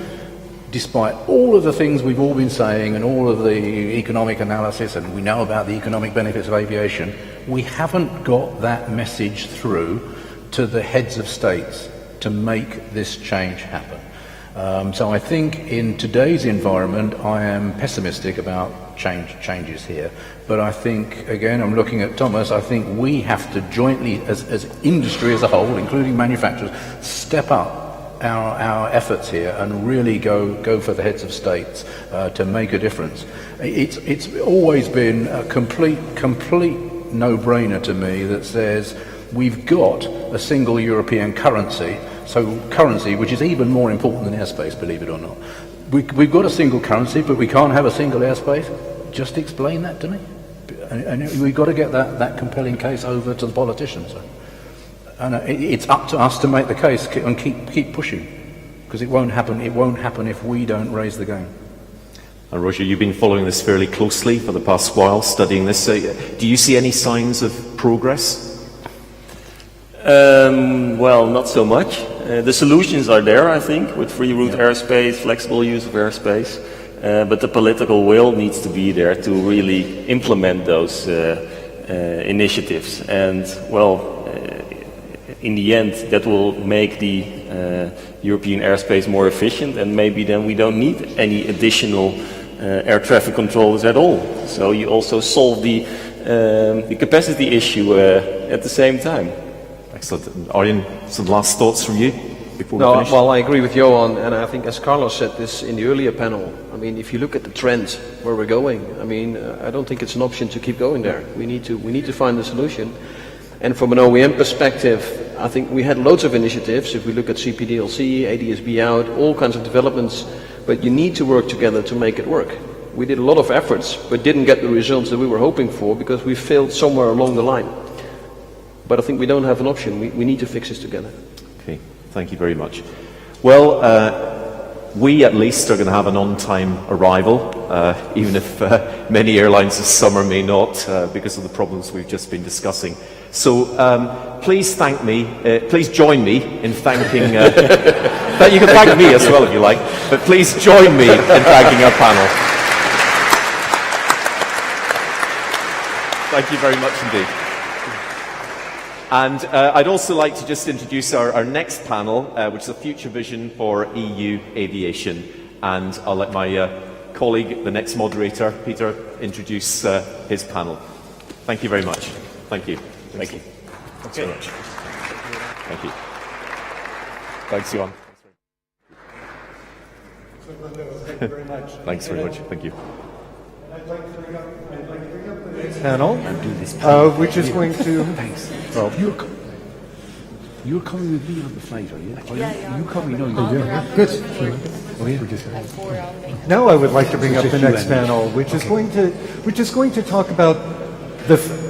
despite all of the things we've all been saying and all of the economic analysis, and we know about the economic benefits of aviation, we haven't got that message through to the heads of states. to make this change happen. So I think in today's environment, I am pessimistic about changes here. But I think, again, I'm looking at Thomas, I think we have to jointly, as industry as a whole, including manufacturers, step up our efforts here and really go for the heads of states to make a difference. It's always been a complete no-brainer to me that says we've got a single European currency, which is even more important than airspace, believe it or not. We've got a single currency, but we can't have a single airspace. Just explain that to me. And we've got to get that compelling case over to the politicians. And it's up to us to make the case and keep pushing, because it won't happen. It won't happen if we don't raise the game. And Rogier, you've been following this fairly closely for the past while, studying this. Do you see any signs of progress? Well, not so much. The solutions are there, I think, with free route airspace, flexible use of airspace, but the political will needs to be there to really implement those initiatives. And, well, in the end, that will make the European airspace more efficient, and maybe then we don't need any additional air traffic controllers at all. So you also solve the capacity issue at the same time. Excellent. Arjan, some last thoughts from you before we finish? Well, I agree with Johan, and I think, as Carlos said this in the earlier panel, I mean, if you look at the trend where we're going, I mean, I don't think it's an option to keep going there. We need to find a solution. And from an OEM perspective, I think we had loads of initiatives. If we look at CPDLC, ADSB out, all kinds of developments, but you need to work together to make it work. We did a lot of efforts, but didn't get the results that we were hoping for because we failed somewhere along the line. But I think we don't have an option. We need to fix this together. Okay, thank you very much. Well, we at least are going to have an on-time arrival, even if many airlines this summer may not, because of the problems we've just been discussing. So please thank me, please join me in thanking, you can thank me as well if you like, but please join me in thanking our panel. Thank you very much indeed. And I'd also like to just introduce our next panel, which is a future vision for EU aviation. And I'll let my colleague, the next moderator, Peter, introduce his panel. Thank you very much. Thank you. Thank you. Thanks very much. Thank you. Thanks, Johan. Thank you very much. Thanks very much. Thank you. I'd like to bring up the next panel, which is going to... Thanks. Well, you're coming with me on the flight, are you? Yeah. You coming? No, Good. Oh, yeah. Now I would like to bring up the next panel, which is going to talk about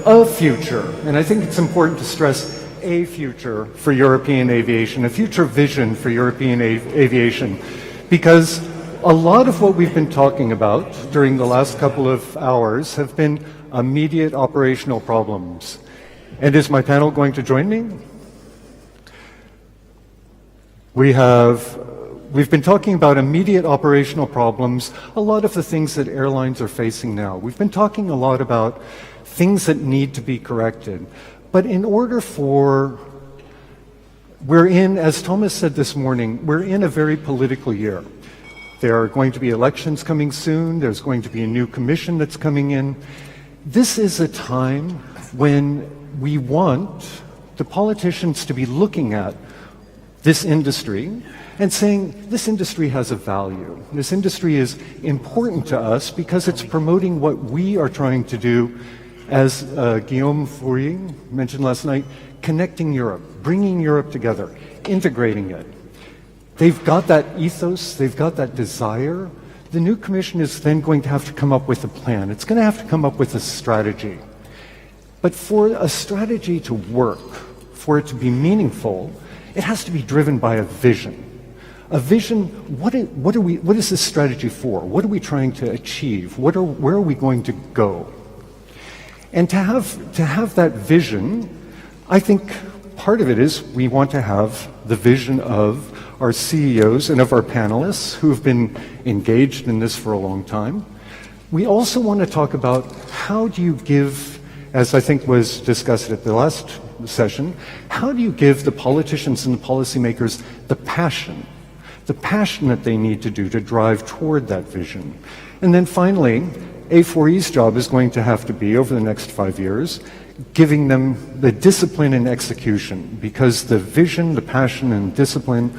a future, and I think it's important to stress a future for European aviation, a future vision for European aviation, because a lot of what we've been talking about during the last couple of hours have been immediate operational problems. And is my panel going to join me? We've been talking about immediate operational problems, a lot of the things that airlines are facing now. We've been talking a lot about things that need to be corrected. But in order as Thomas said this morning, we're in a very political year. There are going to be elections coming soon. There's going to be a new commission that's coming in. This is a time when we want the politicians to be looking at this industry and saying, this industry has a value. This industry is important to us because it's promoting what we are trying to do, as Guillaume Fourie mentioned last night, connecting Europe, bringing Europe together, integrating it. They've got that ethos, they've got that desire. The new commission is then going to have to come up with a plan. It's going to have to come up with a strategy. But for a strategy to work, for it to be meaningful, it has to be driven by a vision. A vision, what is this strategy for? What are we trying to achieve? Where are we going to go? And to have that vision, I think part of it is we want to have the vision of our CEOs and of our panelists who have been engaged in this for a long time. We also want to talk about how do you give, as I think was discussed at the last session, how do you give the politicians and the policymakers the passion that they need to do to drive toward that vision? And then finally, A4E's job is going to have to be, over the next 5 years, giving them the discipline and execution, because the vision, the passion, and discipline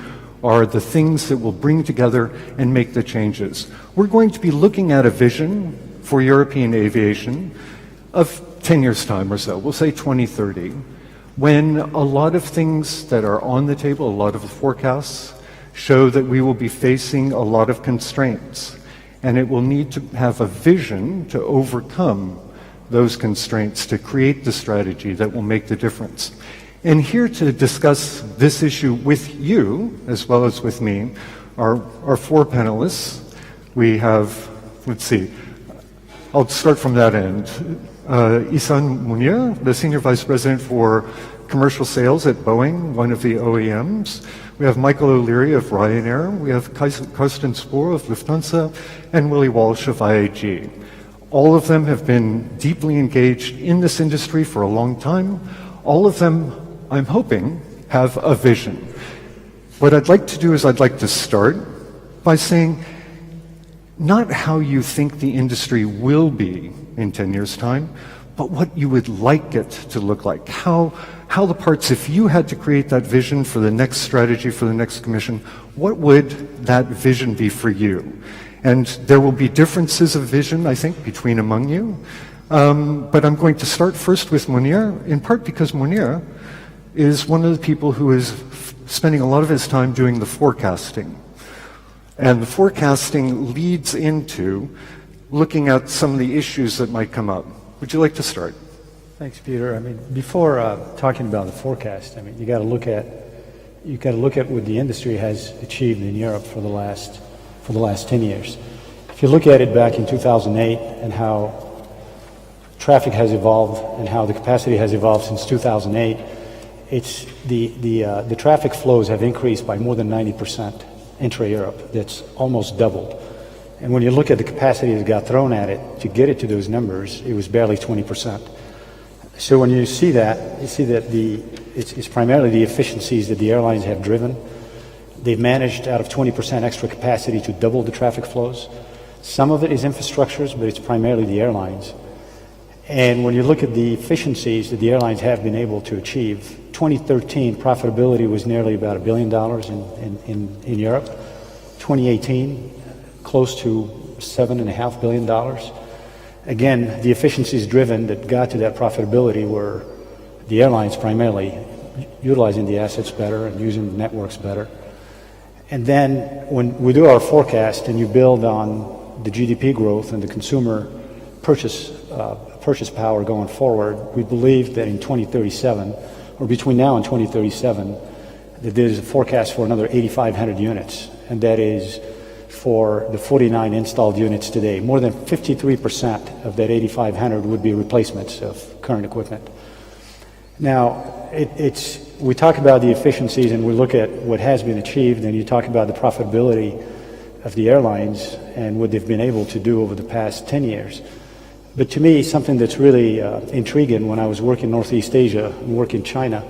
are the things that will bring together and make the changes. We're going to be looking at a vision for European aviation of 10 years' time or so, we'll say 2030, when a lot of things that are on the table, a lot of the forecasts, show that we will be facing a lot of constraints, and it will need to have a vision to overcome those constraints, to create the strategy that will make the difference. And here to discuss this issue with you, as well as with me, are our four panelists. We have, let's see, I'll start from that end. Ihssane Mounir, the Senior Vice President for Commercial Sales at Boeing, one of the OEMs. We have Michael O'Leary of Ryanair. We have Carsten Spohr of Lufthansa, and Willie Walsh of IAG. All of them have been deeply engaged in this industry for a long time. All of them, I'm hoping, have a vision. What I'd like to do is I'd like to start by saying not how you think the industry will be in 10 years' time, but what you would like it to look like. How the parts, if you had to create that vision for the next strategy, for the next commission, what would that vision be for you? And there will be differences of vision, I think, between among you. But I'm going to start first with Mounir, in part because Mounir is one of the people who is spending a lot of his time doing the forecasting. And the forecasting leads into looking at some of the issues that might come up. Would you like to start? Thanks, Peter. I mean, before talking about the forecast, I mean, you got to look at what the industry has achieved in Europe for the last 10 years. If you look at it back in 2008 and how traffic has evolved and how the capacity has evolved since 2008, it's the traffic flows have increased by more than 90% intra-Europe. That's almost doubled. And when you look at the capacity that got thrown at it to get it to those numbers, it was barely 20%. So when you see that, it's primarily the efficiencies that the airlines have driven. They've managed out of 20% extra capacity to double the traffic flows. Some of it is infrastructures, but it's primarily the airlines. And when you look at the efficiencies that the airlines have been able to achieve, 2013 profitability was nearly about $1 billion in Europe. 2018, close to $7.5 billion. Again, the efficiencies driven that got to that profitability were the airlines primarily utilizing the assets better and using the networks better. And then when we do our forecast and you build on the GDP growth and the consumer purchase power going forward, we believe that in 2037, or between now and 2037, that there's a forecast for another 8,500 units, and that is for the 49 installed units today. More than 53% of that 8,500 would be replacements of current equipment. Now, we talk about the efficiencies and we look at what has been achieved, and you talk about the profitability of the airlines and what they've been able to do over the past 10 years. But to me, something that's really intriguing, when I was working in Northeast Asia and working in China,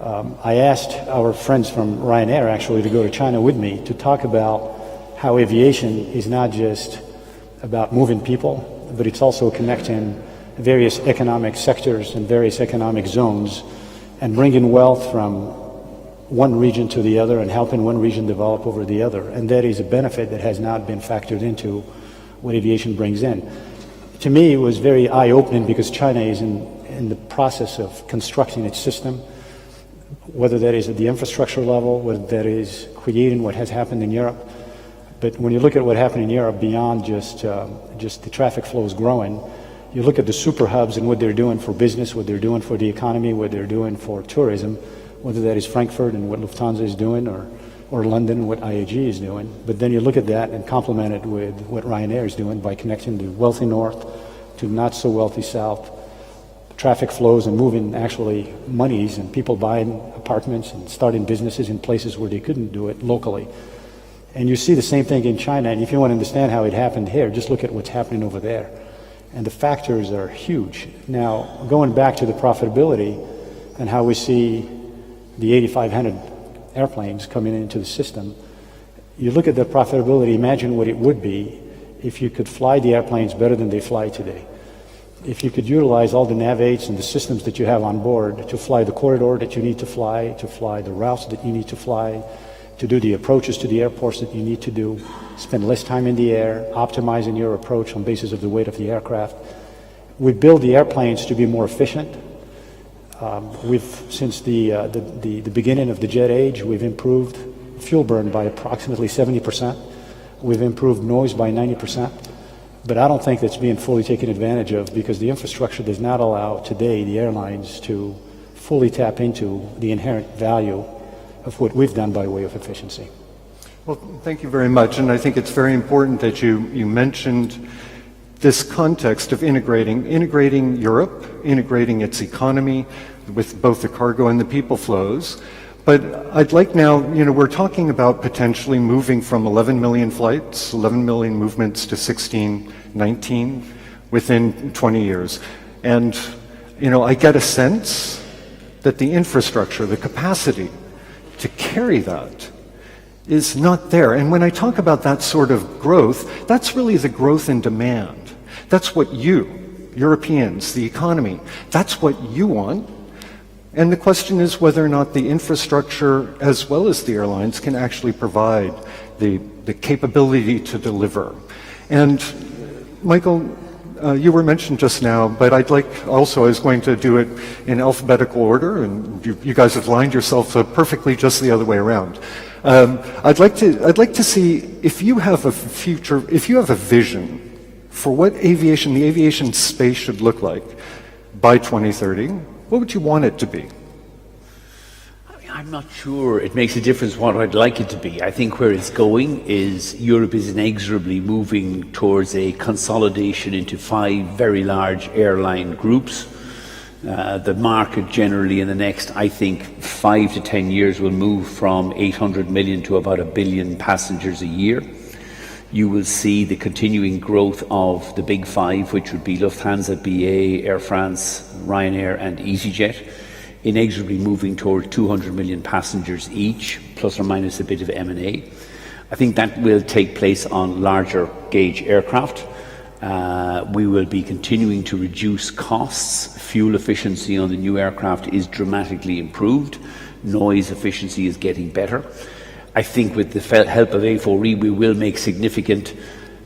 I asked our friends from Ryanair actually to go to China with me to talk about how aviation is not just about moving people, but it's also connecting various economic sectors and various economic zones and bringing wealth from one region to the other and helping one region develop over the other. And that is a benefit that has not been factored into what aviation brings in. To me, it was very eye-opening because China is in the process of constructing its system, whether that is at the infrastructure level, whether that is creating what has happened in Europe. But when you look at what happened in Europe beyond just the traffic flows growing, you look at the super hubs and what they're doing for business, what they're doing for the economy, what they're doing for tourism, whether that is Frankfurt and what Lufthansa is doing, or London and what IAG is doing. But then you look at that and complement it with what Ryanair is doing by connecting the wealthy north to not so wealthy south, traffic flows and moving actually monies and people buying apartments and starting businesses in places where they couldn't do it locally. And you see the same thing in China, and if you want to understand how it happened here, just look at what's happening over there. And the factors are huge. Now, going back to the profitability, and how we see the 8,500 airplanes coming into the system, you look at the profitability, imagine what it would be if you could fly the airplanes better than they fly today. If you could utilize all the nav aids and the systems that you have on board to fly the corridor that you need to fly the routes that you need to fly, to do the approaches to the airports that you need to do, spend less time in the air, optimizing your approach on basis of the weight of the aircraft. We build the airplanes to be more efficient. Since the beginning of the jet age, we've improved fuel burn by approximately 70%. We've improved noise by 90%. But I don't think that's being fully taken advantage of because the infrastructure does not allow today the airlines to fully tap into the inherent value of what we've done by way of efficiency. Well, thank you very much. And I think it's very important that you mentioned this context of integrating Europe, integrating its economy with both the cargo and the people flows. But I'd like now, we're talking about potentially moving from 11 million flights, 11 million movements to 16, 19 within 20 years. And, I get a sense that the infrastructure, the capacity to carry that is not there. And when I talk about that sort of growth, that's really the growth in demand. That's what you, Europeans, the economy, that's what you want. And the question is whether or not the infrastructure, as well as the airlines, can actually provide the capability to deliver. And Michael, you were mentioned just now, but I was going to do it in alphabetical order, and you guys have lined yourself up perfectly just the other way around. I'd like to see if you have a vision for what the aviation space should look like by 2030. What would you want it to be? I'm not sure it makes a difference what I'd like it to be. I think where it's going is Europe is inexorably moving towards a consolidation into 5 very large airline groups. The market generally in the next, I think, 5 to 10 years will move from 800 million to about 1 billion passengers a year. You will see the continuing growth of the big 5, which would be Lufthansa, BA, Air France, Ryanair and easyJet, inexorably moving toward 200 million passengers each, plus or minus a bit of M&A. I think that will take place on larger gauge aircraft. We will be continuing to reduce costs. Fuel efficiency on the new aircraft is dramatically improved. Noise efficiency is getting better. I think with the help of A4E, we will make significant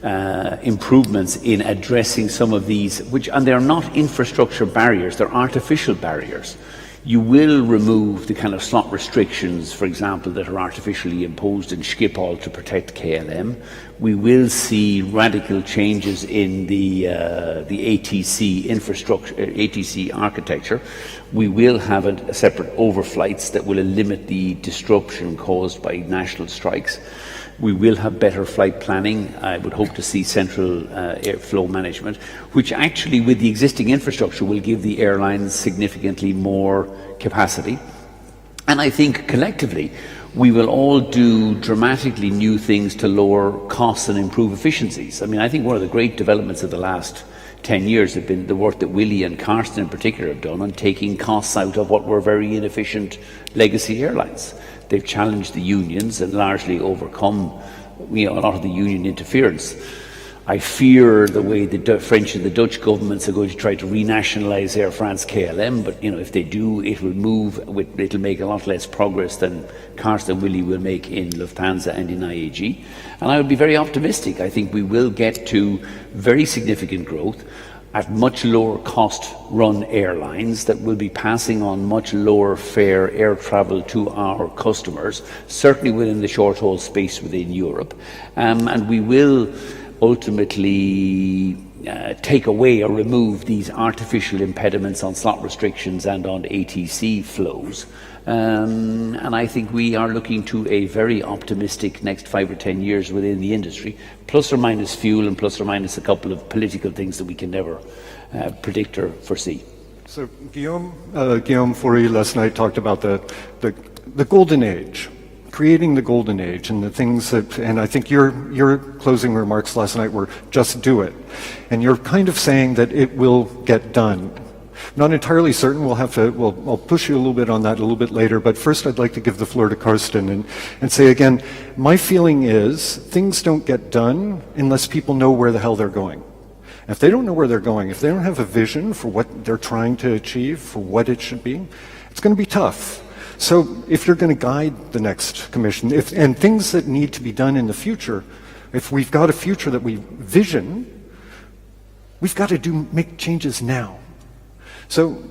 improvements in addressing some of these, and they're not infrastructure barriers, they're artificial barriers. You will remove the kind of slot restrictions, for example, that are artificially imposed in Schiphol to protect KLM. We will see radical changes in the ATC infrastructure, ATC architecture. We will have a separate overflights that will limit the disruption caused by national strikes. We will have better flight planning. I would hope to see central airflow management, which actually with the existing infrastructure will give the airlines significantly more capacity. And I think collectively we will all do dramatically new things to lower costs and improve efficiencies. I mean, I think one of the great developments of the last 10 years have been the work that Willie and Carsten in particular have done on taking costs out of what were very inefficient legacy airlines. They've challenged the unions and largely overcome a lot of the union interference. I fear the way the French and the Dutch governments are going to try to renationalise Air France KLM, but if they do, it will it'll make a lot less progress than Carsten and Willie will make in Lufthansa and in IAG. And I would be very optimistic. I think we will get to very significant growth at much lower cost run airlines that will be passing on much lower fare air travel to our customers, certainly within the short haul space within Europe. And we will ultimately take away or remove these artificial impediments on slot restrictions and on ATC flows. And I think we are looking to a very optimistic next 5 or 10 years within the industry, plus or minus fuel and plus or minus a couple of political things that we can never predict or foresee. So Guillaume Faury last night talked about the golden age, creating the golden age, and the things that, and I think your closing remarks last night were just do it. And you're kind of saying that it will get done. Not entirely certain. I'll push you a little bit on that a little bit later, but first I'd like to give the floor to Carsten and say again, my feeling is things don't get done unless people know where the hell they're going. If they don't know where they're going, if they don't have a vision for what they're trying to achieve, for what it should be, it's going to be tough. So if you're going to guide the next commission, and things that need to be done in the future, if we've got a future that we vision, we've got to make changes now. So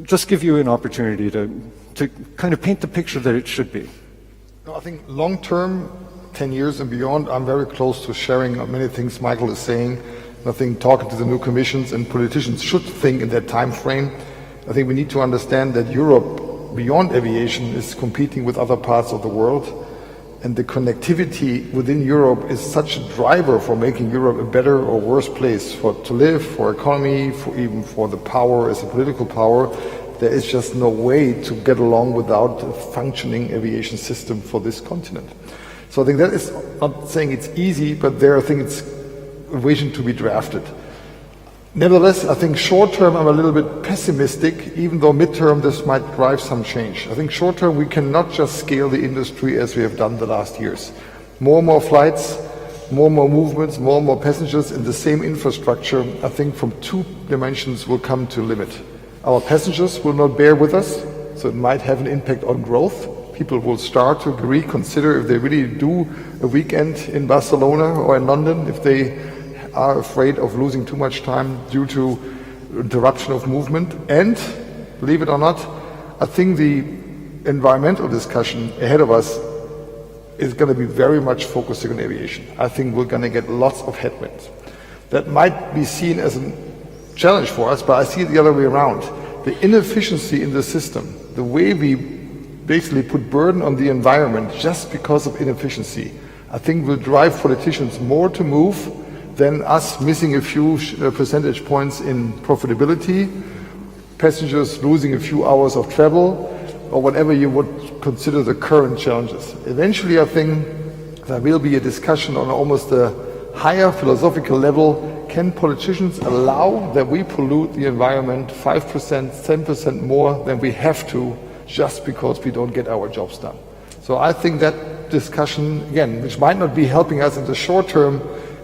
just give you an opportunity to kind of paint the picture that it should be. No, I think long term, 10 years and beyond, I'm very close to sharing many things Michael is saying. I think talking to the new commissions and politicians should think in that time frame. I think we need to understand that Europe, beyond aviation, is competing with other parts of the world. And the connectivity within Europe is such a driver for making Europe a better or worse place to live, for economy, even for the power as a political power. There is just no way to get along without a functioning aviation system for this continent. So I think that is, not saying it's easy, but I think it's a vision to be drafted. Nevertheless, I think short term I'm a little bit pessimistic, even though mid-term this might drive some change. I think short term we cannot just scale the industry as we have done the last years. More and more flights, more and more movements, more and more passengers in the same infrastructure, I think from two dimensions will come to limit. Our passengers will not bear with us, so it might have an impact on growth. People will start to reconsider if they really do a weekend in Barcelona or in London, if they are afraid of losing too much time due to interruption of movement. And, believe it or not, I think the environmental discussion ahead of us is going to be very much focusing on aviation. I think we're going to get lots of headwinds. That might be seen as a challenge for us, but I see it the other way around. The inefficiency in the system, the way we basically put burden on the environment just because of inefficiency, I think will drive politicians more to move than us missing a few percentage points in profitability, passengers losing a few hours of travel, or whatever you would consider the current challenges. Eventually, I think there will be a discussion on almost a higher philosophical level. Can politicians allow that we pollute the environment 5%, 10% more than we have to just because we don't get our jobs done? So I think that discussion, again, which might not be helping us in the short term,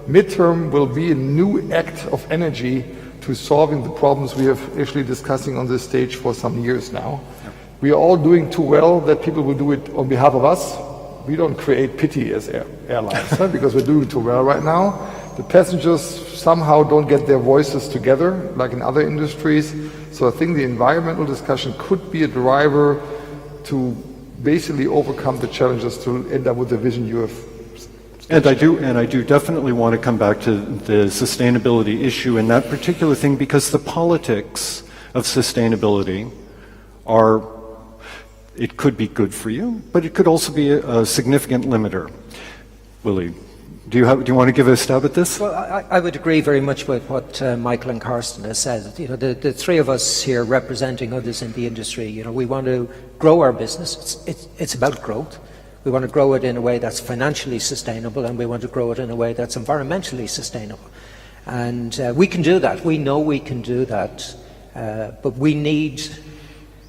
midterm will be a new act of energy to solving the problems we have actually discussing on this stage for some years now. We are all doing too well that people will do it on behalf of us. We don't create pity as airlines because we're doing too well right now. The passengers somehow don't get their voices together like in other industries. So I think the environmental discussion could be a driver to basically overcome the challenges to end up with the vision you have. And I do definitely want to come back to the sustainability issue and that particular thing, because the politics of sustainability it could be good for you, but it could also be a significant limiter. Willie, do you want to give a stab at this? Well, I would agree very much with what Michael and Carsten has said. You know, the three of us here representing others in the industry, you know, we want to grow our business. It's about growth. We want to grow it in a way that's financially sustainable, and we want to grow it in a way that's environmentally sustainable. And we can do that. We know we can do that. But we need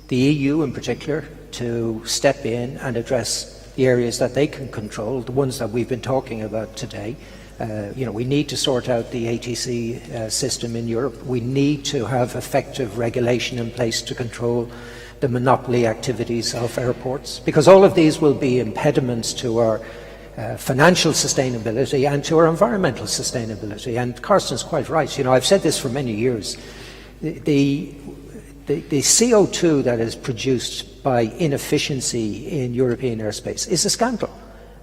the EU in particular to step in and address the areas that they can control, the ones that we've been talking about today. You know, we need to sort out the ATC system in Europe. We need to have effective regulation in place to control the monopoly activities of airports, because all of these will be impediments to our financial sustainability and to our environmental sustainability. And Carsten's quite right. You know, I've said this for many years. The CO2 that is produced by inefficiency in European airspace is a scandal,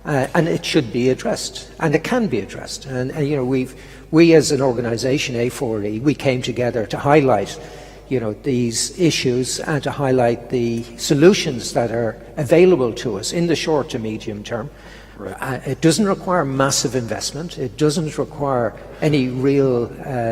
and it should be addressed, and it can be addressed. And you know, we as an organisation, A4E, we came together to highlight, you know, these issues and to highlight the solutions that are available to us in the short to medium term. Right. It doesn't require massive investment. It doesn't require any real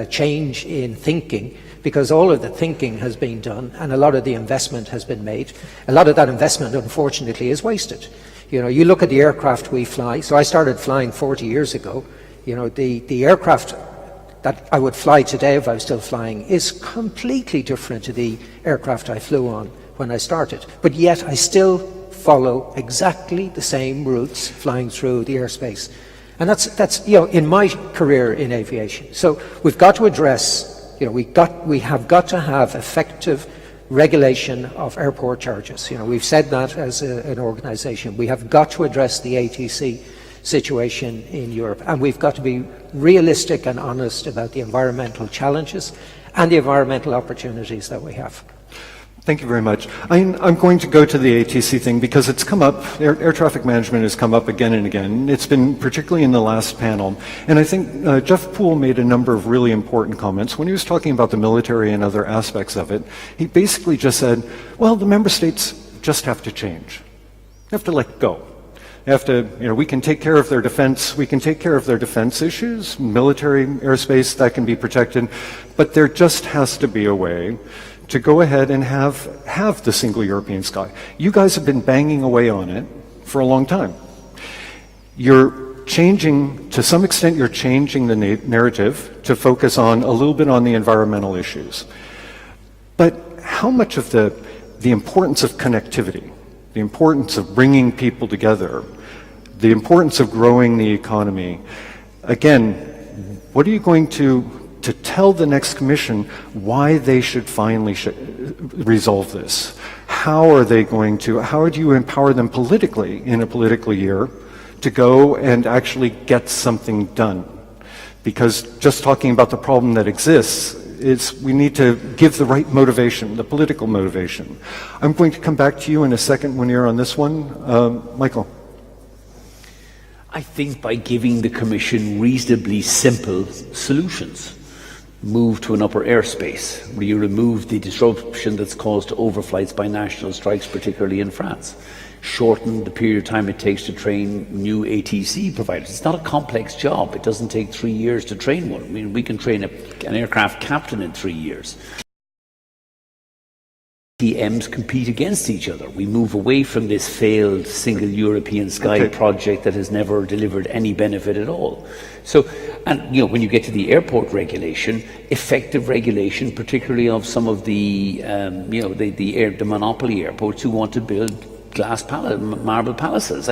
change in thinking, because all of the thinking has been done and a lot of the investment has been made. A lot of that investment, unfortunately, is wasted. You know, you look at the aircraft we fly. So I started flying 40 years ago. You know, the aircraft that I would fly today if I was still flying is completely different to the aircraft I flew on when I started. But yet I still follow exactly the same routes flying through the airspace. And that's in my career in aviation. So we've got to address, we have got to have effective regulation of airport charges. We've said that as an organisation. We have got to address the ATC situation in Europe, and we've got to be realistic and honest about the environmental challenges and the environmental opportunities that we have. Thank you very much. I'm going to go to the ATC thing because it's come up, air traffic management has come up again and again. It's been particularly in the last panel. And I think Jeff Poole made a number of really important comments. When he was talking about the military and other aspects of it, he basically just said, well, the member states just have to change. They have to let go. They have to, we can take care of their defense, issues, military airspace, that can be protected, but there just has to be a way to go ahead and have the single European sky. You guys have been banging away on it for a long time. You're changing, to some extent, you're changing the narrative to focus on a little bit on the environmental issues. But how much of the importance of connectivity, the importance of bringing people together, the importance of growing the economy, again, what are you going to tell the next commission why they should finally resolve this? How do you empower them politically in a political year to go and actually get something done? Because just talking about the problem that exists we need to give the right motivation, the political motivation. I'm going to come back to you in a second, Mounir, on this one. Michael. I think by giving the Commission reasonably simple solutions. Move to an upper airspace, where you remove the disruption that's caused to overflights by national strikes, particularly in France. Shorten the period of time it takes to train new ATC providers. It's not a complex job. It doesn't take 3 years to train one. I mean, we can train an aircraft captain in 3 years. TMs compete against each other. We move away from this failed single European sky project that has never delivered any benefit at all. So, and when you get to the airport regulation, effective regulation, particularly of some of the the monopoly airports who want to build marble palaces.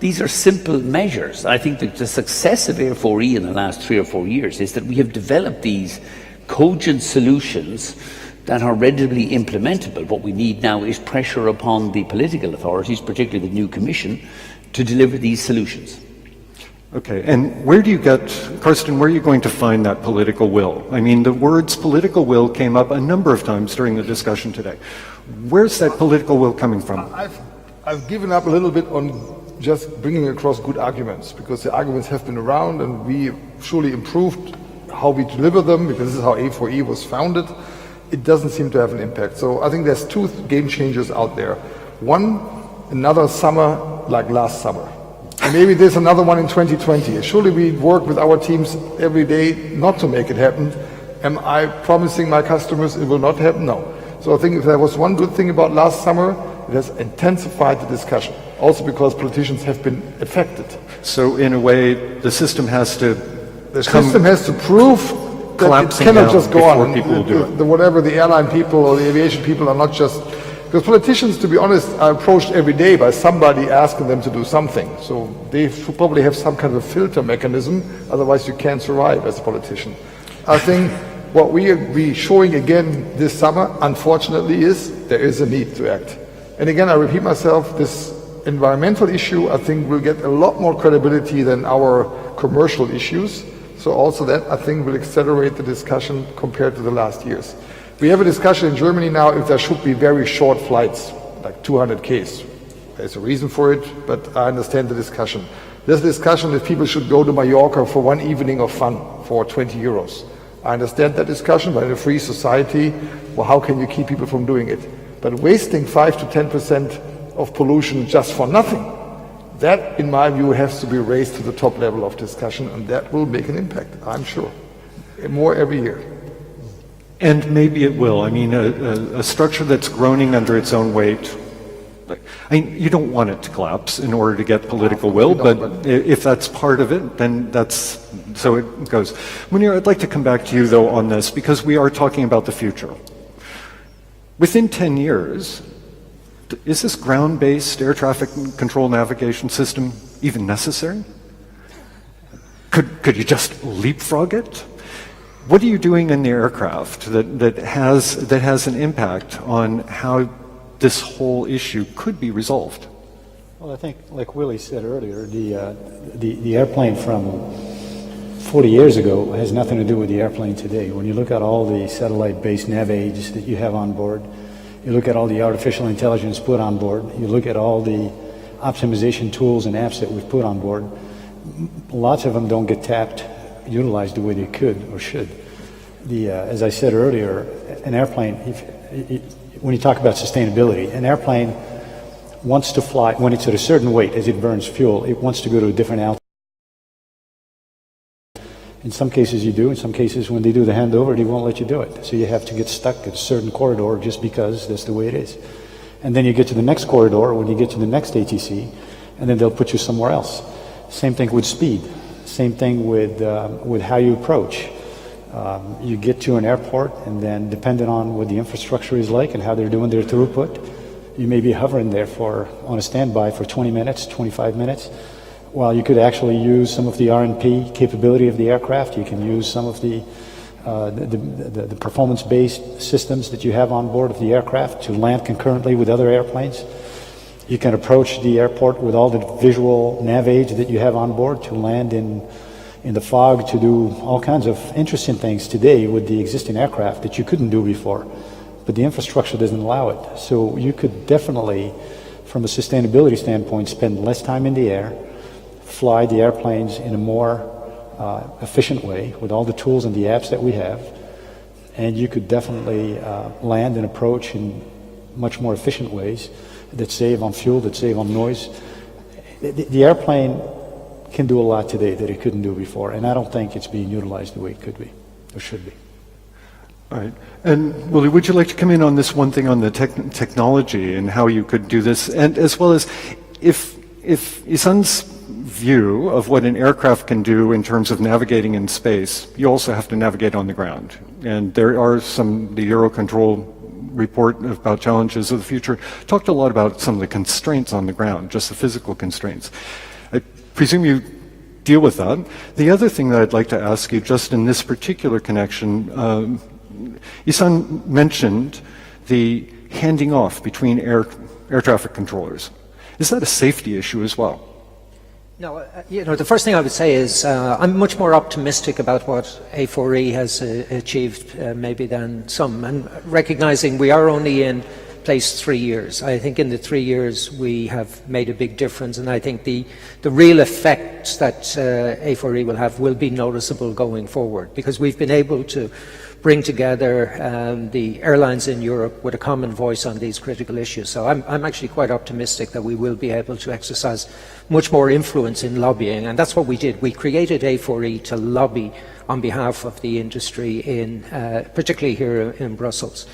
These are simple measures. I think that the success of A4E in the last 3 or 4 years is that we have developed these cogent solutions that are readily implementable. What we need now is pressure upon the political authorities, particularly the new Commission, to deliver these solutions. Okay, and Carsten, where are you going to find that political will? I mean, the words political will came up a number of times during the discussion today. Where's that political will coming from? I've given up a little bit on just bringing across good arguments, because the arguments have been around and we surely improved how we deliver them, because this is how A4E was founded. It doesn't seem to have an impact. So I think there's 2 game changers out there. One, another summer like last summer. And maybe there's another one in 2020. Surely we work with our teams every day not to make it happen. Am I promising my customers it will not happen? No. So I think if there was one good thing about last summer, it has intensified the discussion. Also because politicians have been affected. So in a way, the system has to prove that it cannot just go on. Whatever the airline people or the aviation people are not just... Because politicians, to be honest, are approached every day by somebody asking them to do something. So they probably have some kind of filter mechanism, otherwise you can't survive as a politician. I think what we are showing again this summer, unfortunately, is there is a need to act. And again, I repeat myself, this environmental issue, I think, will get a lot more credibility than our commercial issues. So also that, I think, will accelerate the discussion compared to the last years. We have a discussion in Germany now if there should be very short flights, like 200 Ks. There's a reason for it, but I understand the discussion. There's a discussion if people should go to Mallorca for one evening of fun for 20 euros. I understand that discussion, but in a free society, well, how can you keep people from doing it? But wasting 5 to 10% of pollution just for nothing, that, in my view, has to be raised to the top level of discussion, and that will make an impact, I'm sure. More every year. And maybe it will. I mean, a structure that's groaning under its own weight, you don't want it to collapse in order to get political will, but if that's part of it, then that's so it goes. Mounir, I'd like to come back to you, though, on this, because we are talking about the future. Within 10 years, is this ground-based air traffic control navigation system even necessary? Could you just leapfrog it? What are you doing in the aircraft that has an impact on how this whole issue could be resolved? Well, I think, like Willie said earlier, the airplane from 40 years ago has nothing to do with the airplane today. When you look at all the satellite-based nav aids that you have on board, you look at all the artificial intelligence put on board, you look at all the optimization tools and apps that we've put on board, lots of them don't get utilized the way they could or should. As I said earlier, an airplane, when you talk about sustainability, an airplane wants to fly, when it's at a certain weight, as it burns fuel, it wants to go to a different altitude. In some cases you do, in some cases when they do the handover, they won't let you do it. So you have to get stuck at a certain corridor just because that's the way it is. And then you get to the next corridor, when you get to the next ATC, and then they'll put you somewhere else. Same thing with speed. Same thing with how you approach. You get to an airport, and then depending on what the infrastructure is like and how they're doing their throughput, you may be hovering there on a standby for 20 minutes, 25 minutes, while you could actually use some of the R&P capability of the aircraft. You can use some of the performance-based systems that you have on board of the aircraft to land concurrently with other airplanes. You can approach the airport with all the visual nav aids that you have on board to land in the fog, to do all kinds of interesting things today with the existing aircraft that you couldn't do before. But the infrastructure doesn't allow it. So you could definitely, from a sustainability standpoint, spend less time in the air, fly the airplanes in a more efficient way with all the tools and the apps that we have, and you could definitely land and approach in much more efficient ways that save on fuel, that save on noise. The airplane can do a lot today that it couldn't do before, and I don't think it's being utilized the way it could be or should be. All right. And Willie, would you like to come in on this one thing on the technology and how you could do this, and as well as if Ihssane's view of what an aircraft can do in terms of navigating in space, you also have to navigate on the ground. And there are the Eurocontrol report about challenges of the future talked a lot about some of the constraints on the ground, just the physical constraints. I presume you deal with that. The other thing that I'd like to ask you, just in this particular connection, Ihssane mentioned the handing off between air traffic controllers. Is that a safety issue as well? No, the first thing I would say is I'm much more optimistic about what A4E has achieved maybe than some, and recognizing we are only in place 3 years. I think in the 3 years we have made a big difference, and I think the real effects that A4E will have will be noticeable going forward, because we've been able to bring together the airlines in Europe with a common voice on these critical issues. So I'm actually quite optimistic that we will be able to exercise much more influence in lobbying, and that's what we did. We created A4E to lobby on behalf of the industry, particularly here in Brussels.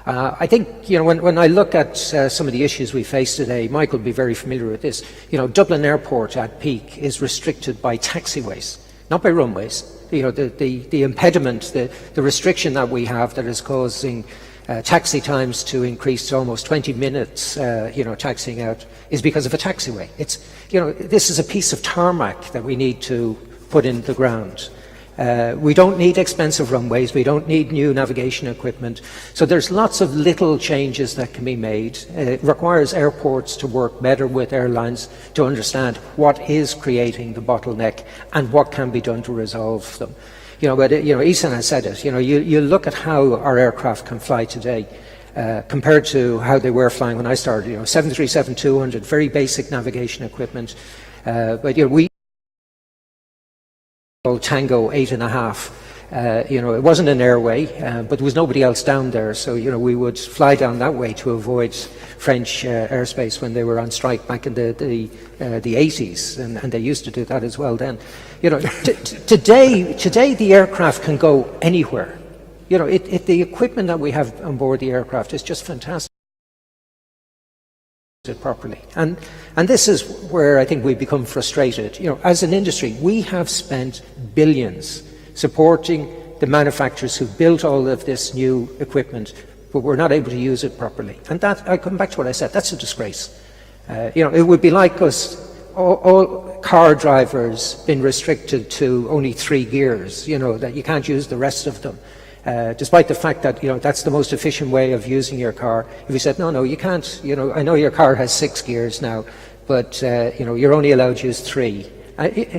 I think, when I look at some of the issues we face today, Mike will be very familiar with this. Dublin Airport at peak is restricted by taxiways, not by runways. The impediment, the restriction that we have that is causing taxi times to increase to almost 20 minutes, taxiing out, is because of a taxiway. This is a piece of tarmac that we need to put in the ground. We don't need expensive runways, we don't need new navigation equipment, so there's lots of little changes that can be made. It requires airports to work better with airlines to understand what is creating the bottleneck and what can be done to resolve them. Ihssane has said it, you look at how our aircraft can fly today compared to how they were flying when I started, 737-200, very basic navigation equipment, but we Tango 8.5. It wasn't an airway, but there was nobody else down there, so we would fly down that way to avoid French airspace when they were on strike back in the 80s, and they used to do that as well then. Today the aircraft can go anywhere. The equipment that we have on board the aircraft is just fantastic. it properly. And this is where I think we become frustrated. You know, as an industry, we have spent billions supporting the manufacturers who built all of this new equipment, but we're not able to use it properly. And that, I come back to what I said, that's a disgrace. You know, it would be like us, all car drivers being restricted to only 3 gears, you know, that you can't use the rest of them. Despite the fact that, you know, that's the most efficient way of using your car. If you said, no, you can't, you know, I know your car has 6 gears now, but, you know, you're only allowed to use 3.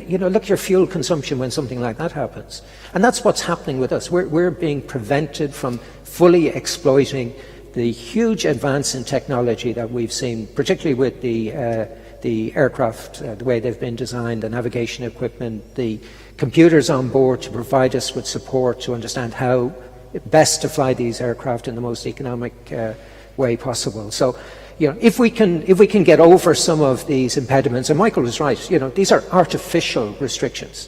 You know, look at your fuel consumption when something like that happens. And that's what's happening with us. We're being prevented from fully exploiting the huge advance in technology that we've seen, particularly with the aircraft, the way they've been designed, the navigation equipment, the computers on board to provide us with support to understand how best to fly these aircraft in the most economic way possible. So, you know, if we can get over some of these impediments, and Michael was right, you know, these are artificial restrictions.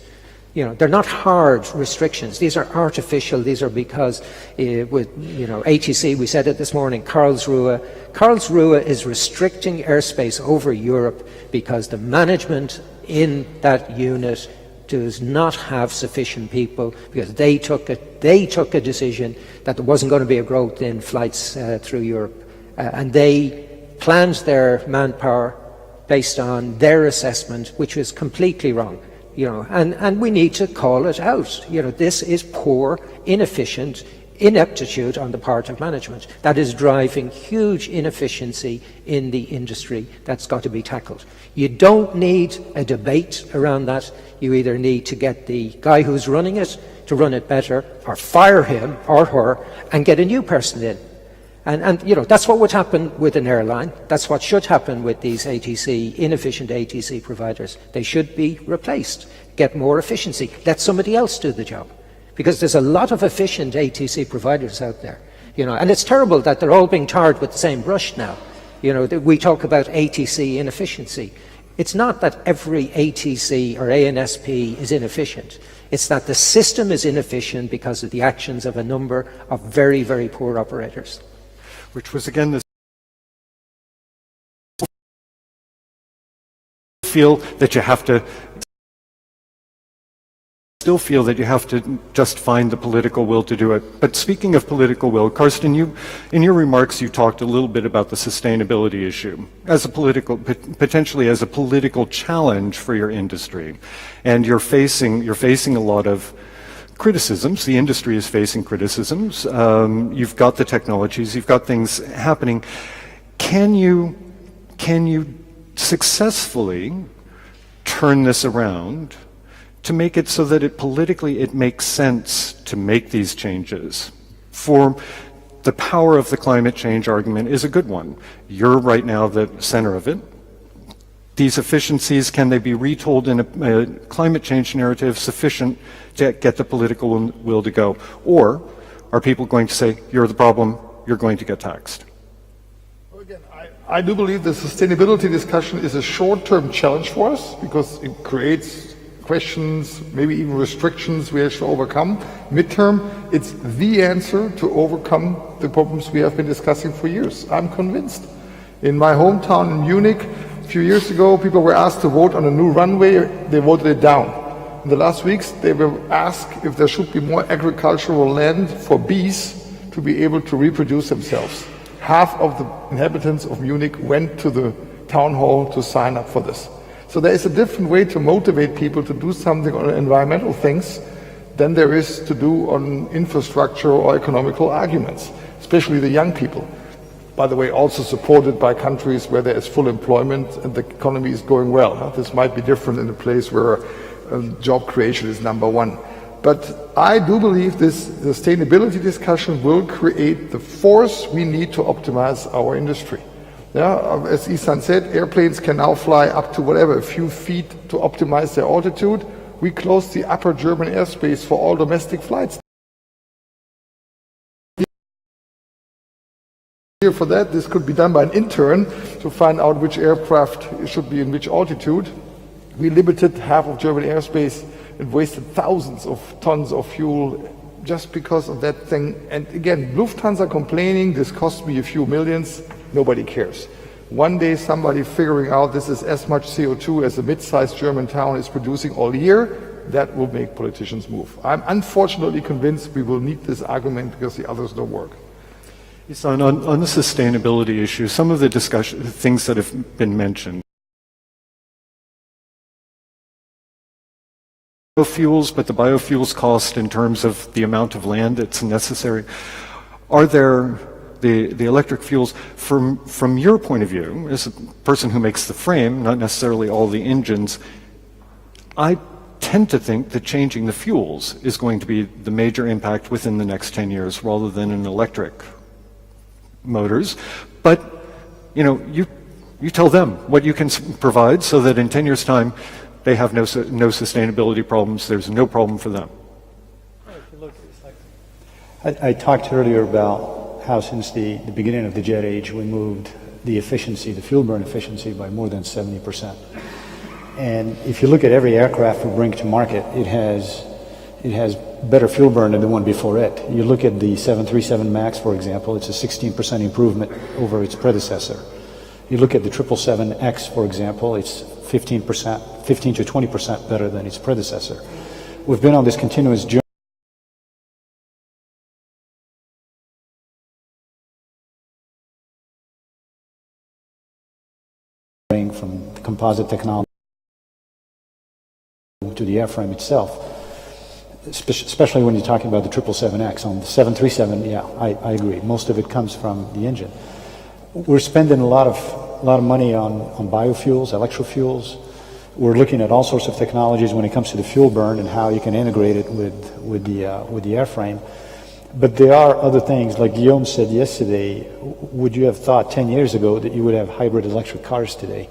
You know, they're not hard restrictions. These are artificial. These are because with, you know, ATC, we said it this morning, Karlsruhe is restricting airspace over Europe because the management in that unit does not have sufficient people, because they took a decision that there wasn't going to be a growth in flights through Europe, and they planned their manpower based on their assessment, which was completely wrong. You know, and we need to call it out. You know, this is poor, inefficient, ineptitude on the part of management that is driving huge inefficiency in the industry. That's got to be tackled. You don't need a debate around that. You either need to get the guy who's running it to run it better, or fire him or her and get a new person in. And you know, that's what would happen with an airline. That's what should happen with these ATC, inefficient ATC providers. They should be replaced, get more efficiency, let somebody else do the job. Because there's a lot of efficient ATC providers out there. You know, and it's terrible that they're all being tarred with the same brush now. You know, we talk about ATC inefficiency. It's not that every ATC or ANSP is inefficient. It's that the system is inefficient because of the actions of a number of very, very poor operators. Which was again the feel that you have to still feel that you have to just find the political will to do it. But speaking of political will, Carsten, in your remarks you talked a little bit about the sustainability issue as a political, potentially as a political challenge for your industry, and you're facing a lot of criticisms. The industry is facing criticisms. You've got the technologies, you've got things happening. Can you successfully turn this around to make it so that it politically it makes sense to make these changes? For the power of the climate change argument is a good one. You're right now the center of it. These efficiencies, can they be retold in a climate change narrative sufficient to get the political will to go? Or are people going to say, you're the problem, you're going to get taxed? Well, again, I do believe the sustainability discussion is a short-term challenge for us because it creates questions, maybe even restrictions we have to overcome. Midterm, it's the answer to overcome the problems we have been discussing for years. I'm convinced. In my hometown in Munich, a few years ago, people were asked to vote on a new runway. They voted it down. In the last weeks, they were asked if there should be more agricultural land for bees to be able to reproduce themselves. Half of the inhabitants of Munich went to the town hall to sign up for this. So there is a different way to motivate people to do something on environmental things than there is to do on infrastructure or economical arguments, especially the young people. By the way, also supported by countries where there is full employment and the economy is going well. This might be different in a place where job creation is number one. But I do believe this sustainability discussion will create the force we need to optimize our industry. Yeah, as Ihssane said, airplanes can now fly up to whatever, a few feet to optimize their altitude. We closed the upper German airspace for all domestic flights. For that, this could be done by an intern to find out which aircraft should be in which altitude. We limited half of German airspace and wasted thousands of tons of fuel just because of that thing. And again, Lufthansa complaining, this cost me a few millions, nobody cares. One day somebody figuring out this is as much CO2 as a mid-sized German town is producing all year, that will make politicians move. I'm unfortunately convinced we will need this argument because the others don't work. Ihssane, on the sustainability issue, some of the things that have been mentioned. Biofuels, but the biofuels cost in terms of the amount of land that's necessary. Are there the electric fuels, from your point of view, as a person who makes the frame, not necessarily all the engines, I tend to think that changing the fuels is going to be the major impact within the next 10 years rather than in electric motors. But, you know, you tell them what you can provide so that in 10 years' time they have no sustainability problems, there's no problem for them. I talked earlier about how since the beginning of the jet age we moved the efficiency, the fuel burn efficiency, by more than 70%. And if you look at every aircraft we bring to market, it has better fuel burn than the one before it. You look at the 737 MAX, for example, it's a 16% improvement over its predecessor. You look at the 777X, for example, it's 15% to 20% better than its predecessor. We've been on this continuous journey from composite technology to the airframe itself, especially when you're talking about the 777X. On the 737, yeah, I agree. Most of it comes from the engine. We're spending a lot of money on biofuels, electrofuels. We're looking at all sorts of technologies when it comes to the fuel burn and how you can integrate it with the airframe. But there are other things, like Guillaume said yesterday. Would you have thought 10 years ago that you would have hybrid electric cars today?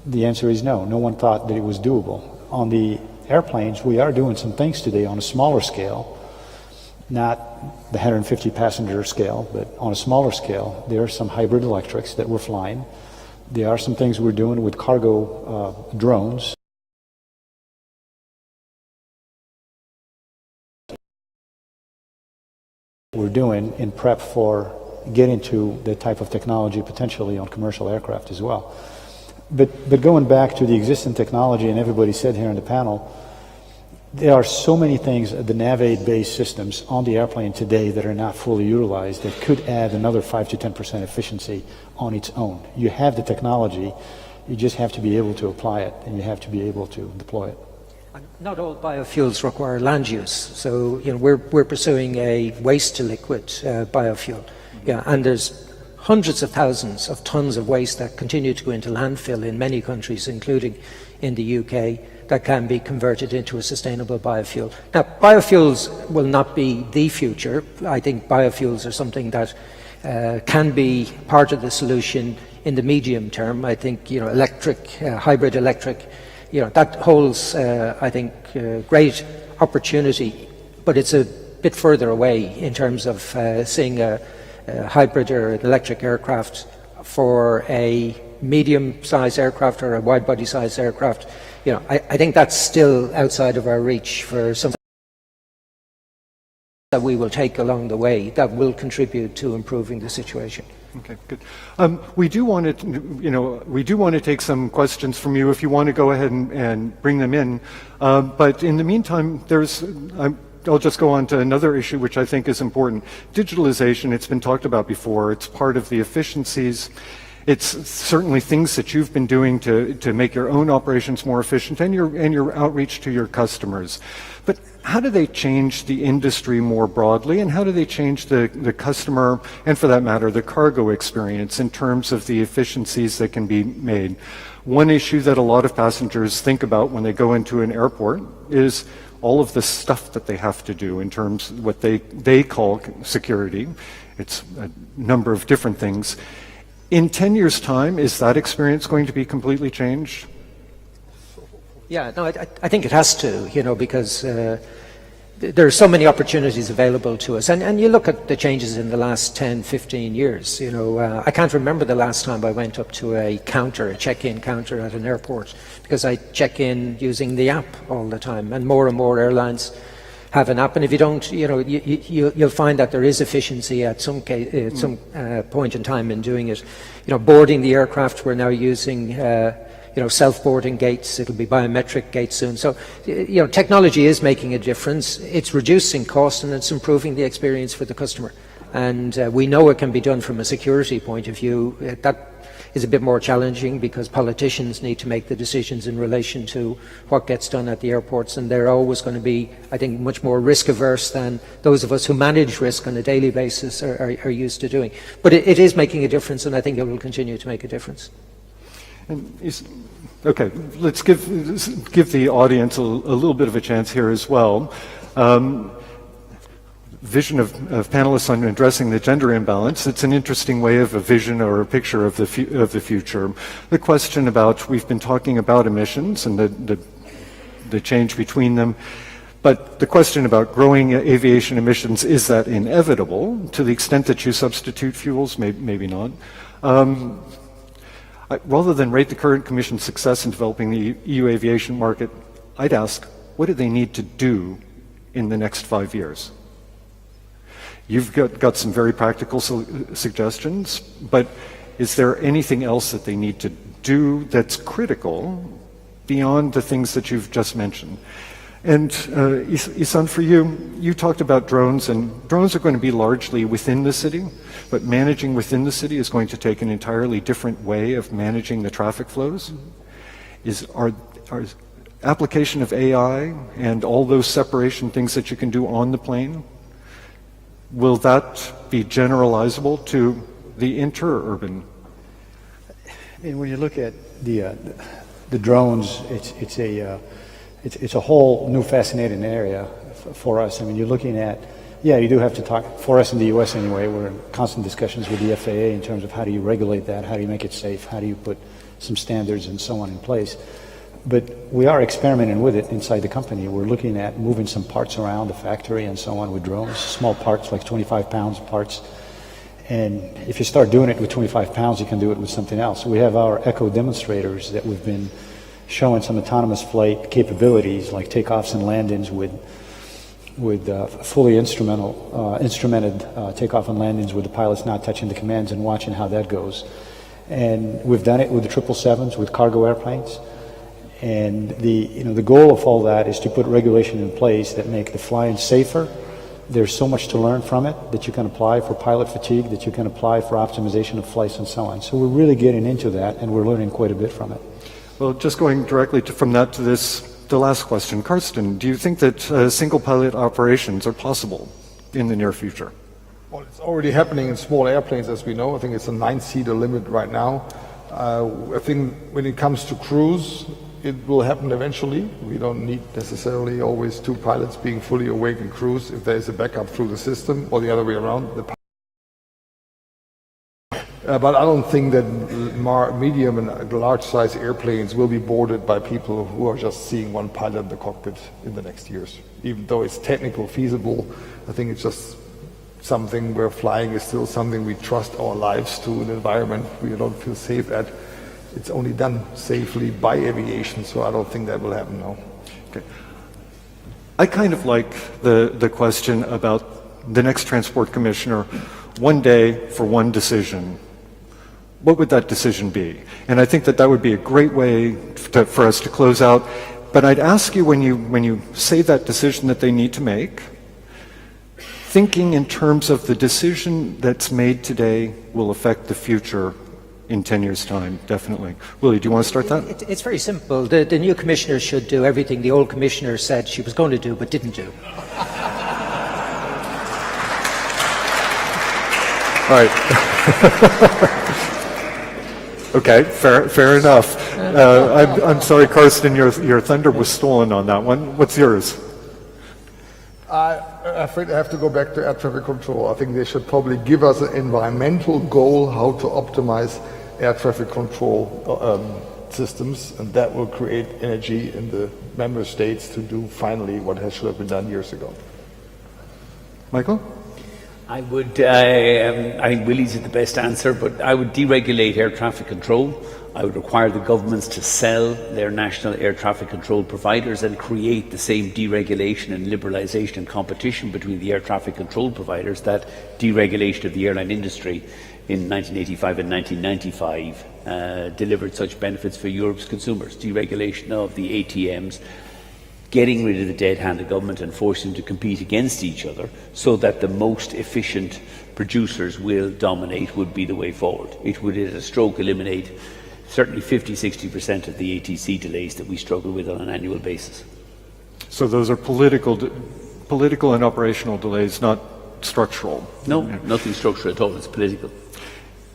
The answer is no. No one thought that it was doable. On the airplanes, we are doing some things today on a smaller scale, not the 150 passenger scale, but on a smaller scale. There are some hybrid electrics that we're flying. There are some things we're doing with cargo drones. We're doing in prep for getting to the type of technology potentially on commercial aircraft as well. But going back to the existing technology, and everybody said here in the panel, there are so many things, the Navate-based systems on the airplane today that are not fully utilized that could add another 5 to 10% efficiency on its own. You have the technology, you just have to be able to apply it, and you have to be able to deploy it. Not all biofuels require land use, so you know we're pursuing a waste to liquid biofuel, yeah, and there's hundreds of thousands of tons of waste that continue to go into landfill in many countries, including in the UK, that can be converted into a sustainable biofuel. Now, biofuels will not be the future. I think biofuels are something that can be part of the solution in the medium term. I think, you know, electric, hybrid electric, you know, that holds, I think, great opportunity, but it's a bit further away in terms of seeing a hybrid or an electric aircraft for a medium-sized aircraft or a wide-body-sized aircraft. You know, I think that's still outside of our reach for something that we will take along the way that will contribute to improving the situation. Okay, good. We do want to take some questions from you if you want to go ahead and bring them in. But in the meantime, I'll just go on to another issue which I think is important. Digitalization, it's been talked about before. It's part of the efficiencies. It's certainly things that you've been doing to make your own operations more efficient and your outreach to your customers. But how do they change the industry more broadly, and how do they change the customer, and for that matter, the cargo experience in terms of the efficiencies that can be made? One issue that a lot of passengers think about when they go into an airport is all of the stuff that they have to do in terms of what they call security. It's a number of different things. In 10 years' time, is that experience going to be completely changed? Yeah, no, I think it has to, you know, because there are so many opportunities available to us. And you look at the changes in the last 10, 15 years, you know, I can't remember the last time I went up to a check-in counter at an airport, because I check in using the app all the time, and more airlines have an app, and if you don't, you'll find that there is efficiency at some point in time in doing it. Boarding the aircraft, we're now using self-boarding gates. It'll be biometric gates soon. So, technology is making a difference. It's reducing cost and it's improving the experience for the customer. And we know it can be done from a security point of view. That is a bit more challenging because politicians need to make the decisions in relation to what gets done at the airports, and they're always going to be, I think, much more risk averse than those of us who manage risk on a daily basis are used to doing. But it is making a difference, and I think it will continue to make a difference. Okay, let's give the audience a little bit of a chance here as well. Vision of panelists on addressing the gender imbalance. It's an interesting way of a vision or a picture of the future. The question about, we've been talking about emissions and the change between them, but the question about growing aviation emissions, is that inevitable to the extent that you substitute fuels? Maybe not. Rather than rate the current Commission's success in developing the EU aviation market, I'd ask, what do they need to do in the next 5 years? You've got some very practical suggestions, but is there anything else that they need to do that's critical beyond the things that you've just mentioned? And Ihssane, for you, you talked about drones, and drones are going to be largely within the city, but managing within the city is going to take an entirely different way of managing the traffic flows. Are application of AI and all those separation things that you can do on the plane, will that be generalizable to the interurban? I mean, when you look at the drones, it's a whole new fascinating area for us. I mean, you're looking at, you do have to talk, for us in the US anyway, we're in constant discussions with the FAA in terms of how do you regulate that, how do you make it safe, how do you put some standards and so on in place. But we are experimenting with it inside the company. We're looking at moving some parts around the factory and so on with drones, small parts, like 25 pounds parts. And if you start doing it with 25 pounds, you can do it with something else. We have our echo demonstrators that we've been showing some autonomous flight capabilities, like takeoffs and landings with fully instrumented takeoff and landings with the pilots not touching the commands and watching how that goes. And we've done it with the 777s, with cargo airplanes. And the goal of all that is to put regulation in place that make the flying safer. There's so much to learn from it that you can apply for pilot fatigue, that you can apply for optimization of flights and so on. So we're really getting into that, and we're learning quite a bit from it. Well, just going directly from that to the last question. Carsten, do you think that single pilot operations are possible in the near future? Well, it's already happening in small airplanes, as we know. I think it's a 9-seater limit right now. I think when it comes to cruise, it will happen eventually. We don't need necessarily always 2 pilots being fully awake in cruise if there is a backup through the system, or the other way around. But I don't think that medium and large size airplanes will be boarded by people who are just seeing one pilot in the cockpit in the next years. Even though it's technically feasible, I think it's just something where flying is still something we trust our lives to, an environment we don't feel safe at. It's only done safely by aviation, so I don't think that will happen now. Okay. I kind of like the question about the next transport commissioner, one day for one decision. What would that decision be? And I think that would be a great way for us to close out. But I'd ask you, when you say that decision that they need to make, thinking in terms of the decision that's made today will affect the future in 10 years' time, definitely. Willie, do you want to start that? It's very simple. The new commissioner should do everything the old commissioner said she was going to do but didn't do. All right. Okay, fair enough. I'm sorry, Carsten, your thunder was stolen on that one. What's yours? I'm afraid I have to go back to air traffic control. I think they should probably give us an environmental goal how to optimize air traffic control systems, and that will create energy in the member states to do finally what should have been done years ago. Michael? I would, I think Willie's is the best answer, but I would deregulate air traffic control. I would require the governments to sell their national air traffic control providers and create the same deregulation and liberalisation and competition between the air traffic control providers that deregulation of the airline industry in 1985 and 1995 delivered such benefits for Europe's consumers. Deregulation of the ATMs, getting rid of the dead hand of government and forcing them to compete against each other so that the most efficient producers will dominate would be the way forward. It would at a stroke eliminate certainly 50-60% of the ATC delays that we struggle with on an annual basis. So those are political and operational delays, not structural? No, nothing structural at all, it's political.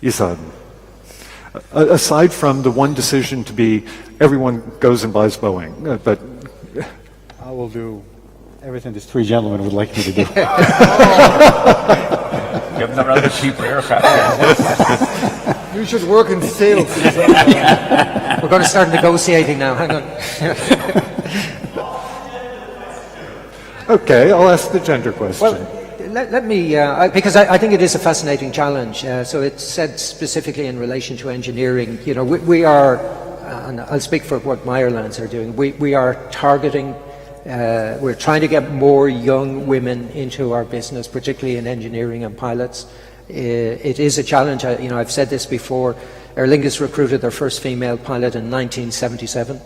Ihssane, aside from the one decision to be everyone goes and buys Boeing, but I will do everything these three gentlemen would like me to do. Give them another cheaper aircraft. You should work in sales. We're going to start negotiating now. Hang on. okay, I'll ask the gender question. Well, let me, because I think it is a fascinating challenge. So it's said specifically in relation to engineering. You know, we are, and I'll speak for what my airlines are doing. We are targeting. We're trying to get more young women into our business, particularly in engineering and pilots. It is a challenge. I've said this before. Aer Lingus recruited their first female pilot in 1977.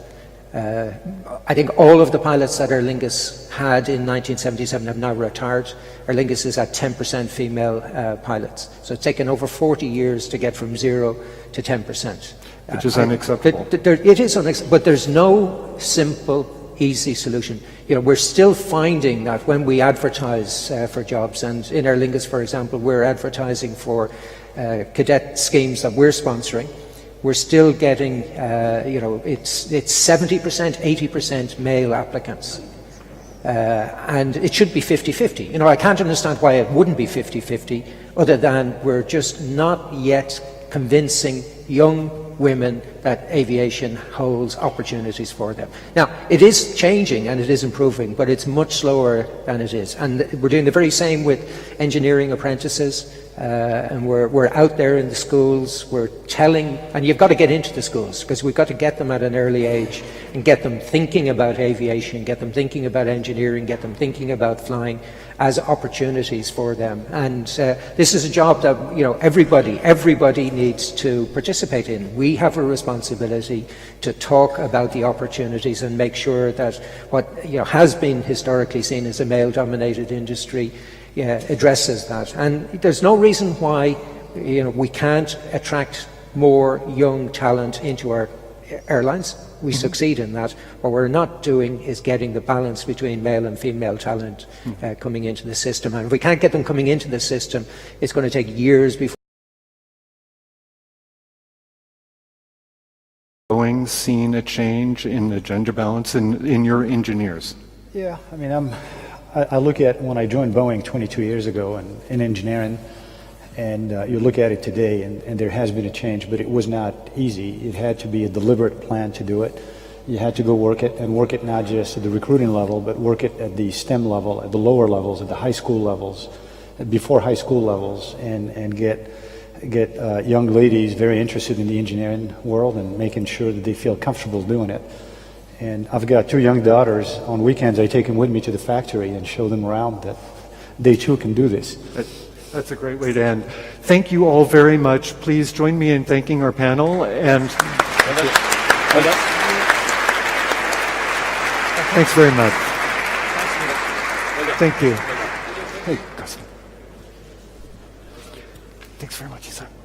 I think all of the pilots that Aer Lingus had in 1977 have now retired. Aer Lingus is at 10% female pilots. So it's taken over 40 years to get from 0 to 10%. Which is unacceptable. It is unacceptable, but there's no simple, easy solution. You know, we're still finding that when we advertise for jobs, and in Aer Lingus, for example, we're advertising for cadet schemes that we're sponsoring, we're still getting, it's 70%, 80% male applicants. And it should be 50-50. You know, I can't understand why it wouldn't be 50-50, other than we're just not yet convincing young women that aviation holds opportunities for them. Now, it is changing and it is improving, but it's much slower than it is. And we're doing the very same with engineering apprentices, and we're out there in the schools, we're telling, and you've got to get into the schools, because we've got to get them at an early age and get them thinking about aviation, get them thinking about engineering, get them thinking about flying as opportunities for them. And this is a job that, you know, everybody needs to participate in. We have a responsibility to talk about the opportunities and make sure that what, you know, has been historically seen as a male-dominated industry addresses that. And there's no reason why, you know, we can't attract more young talent into our airlines. We succeed in that. What we're not doing is getting the balance between male and female talent coming into the system. And if we can't get them coming into the system, it's going to take years before. Boeing seen a change in the gender balance in your engineers? Yeah, I mean, I look at when I joined Boeing 22 years ago in engineering, and you look at it today, and there has been a change, but it was not easy. It had to be a deliberate plan to do it. You had to go work it, and work it not just at the recruiting level, but work it at the STEM level, at the lower levels, at the high school levels, before high school levels, and get young ladies very interested in the engineering world and making sure that they feel comfortable doing it. And I've got 2 young daughters. On weekends, I take them with me to the factory and show them around that they too can do this. That's a great way to end. Thank you all very much. Please join me in thanking our panel. And thanks very much. Thank you. Hey, Carsten. Thanks very much, Ihssane.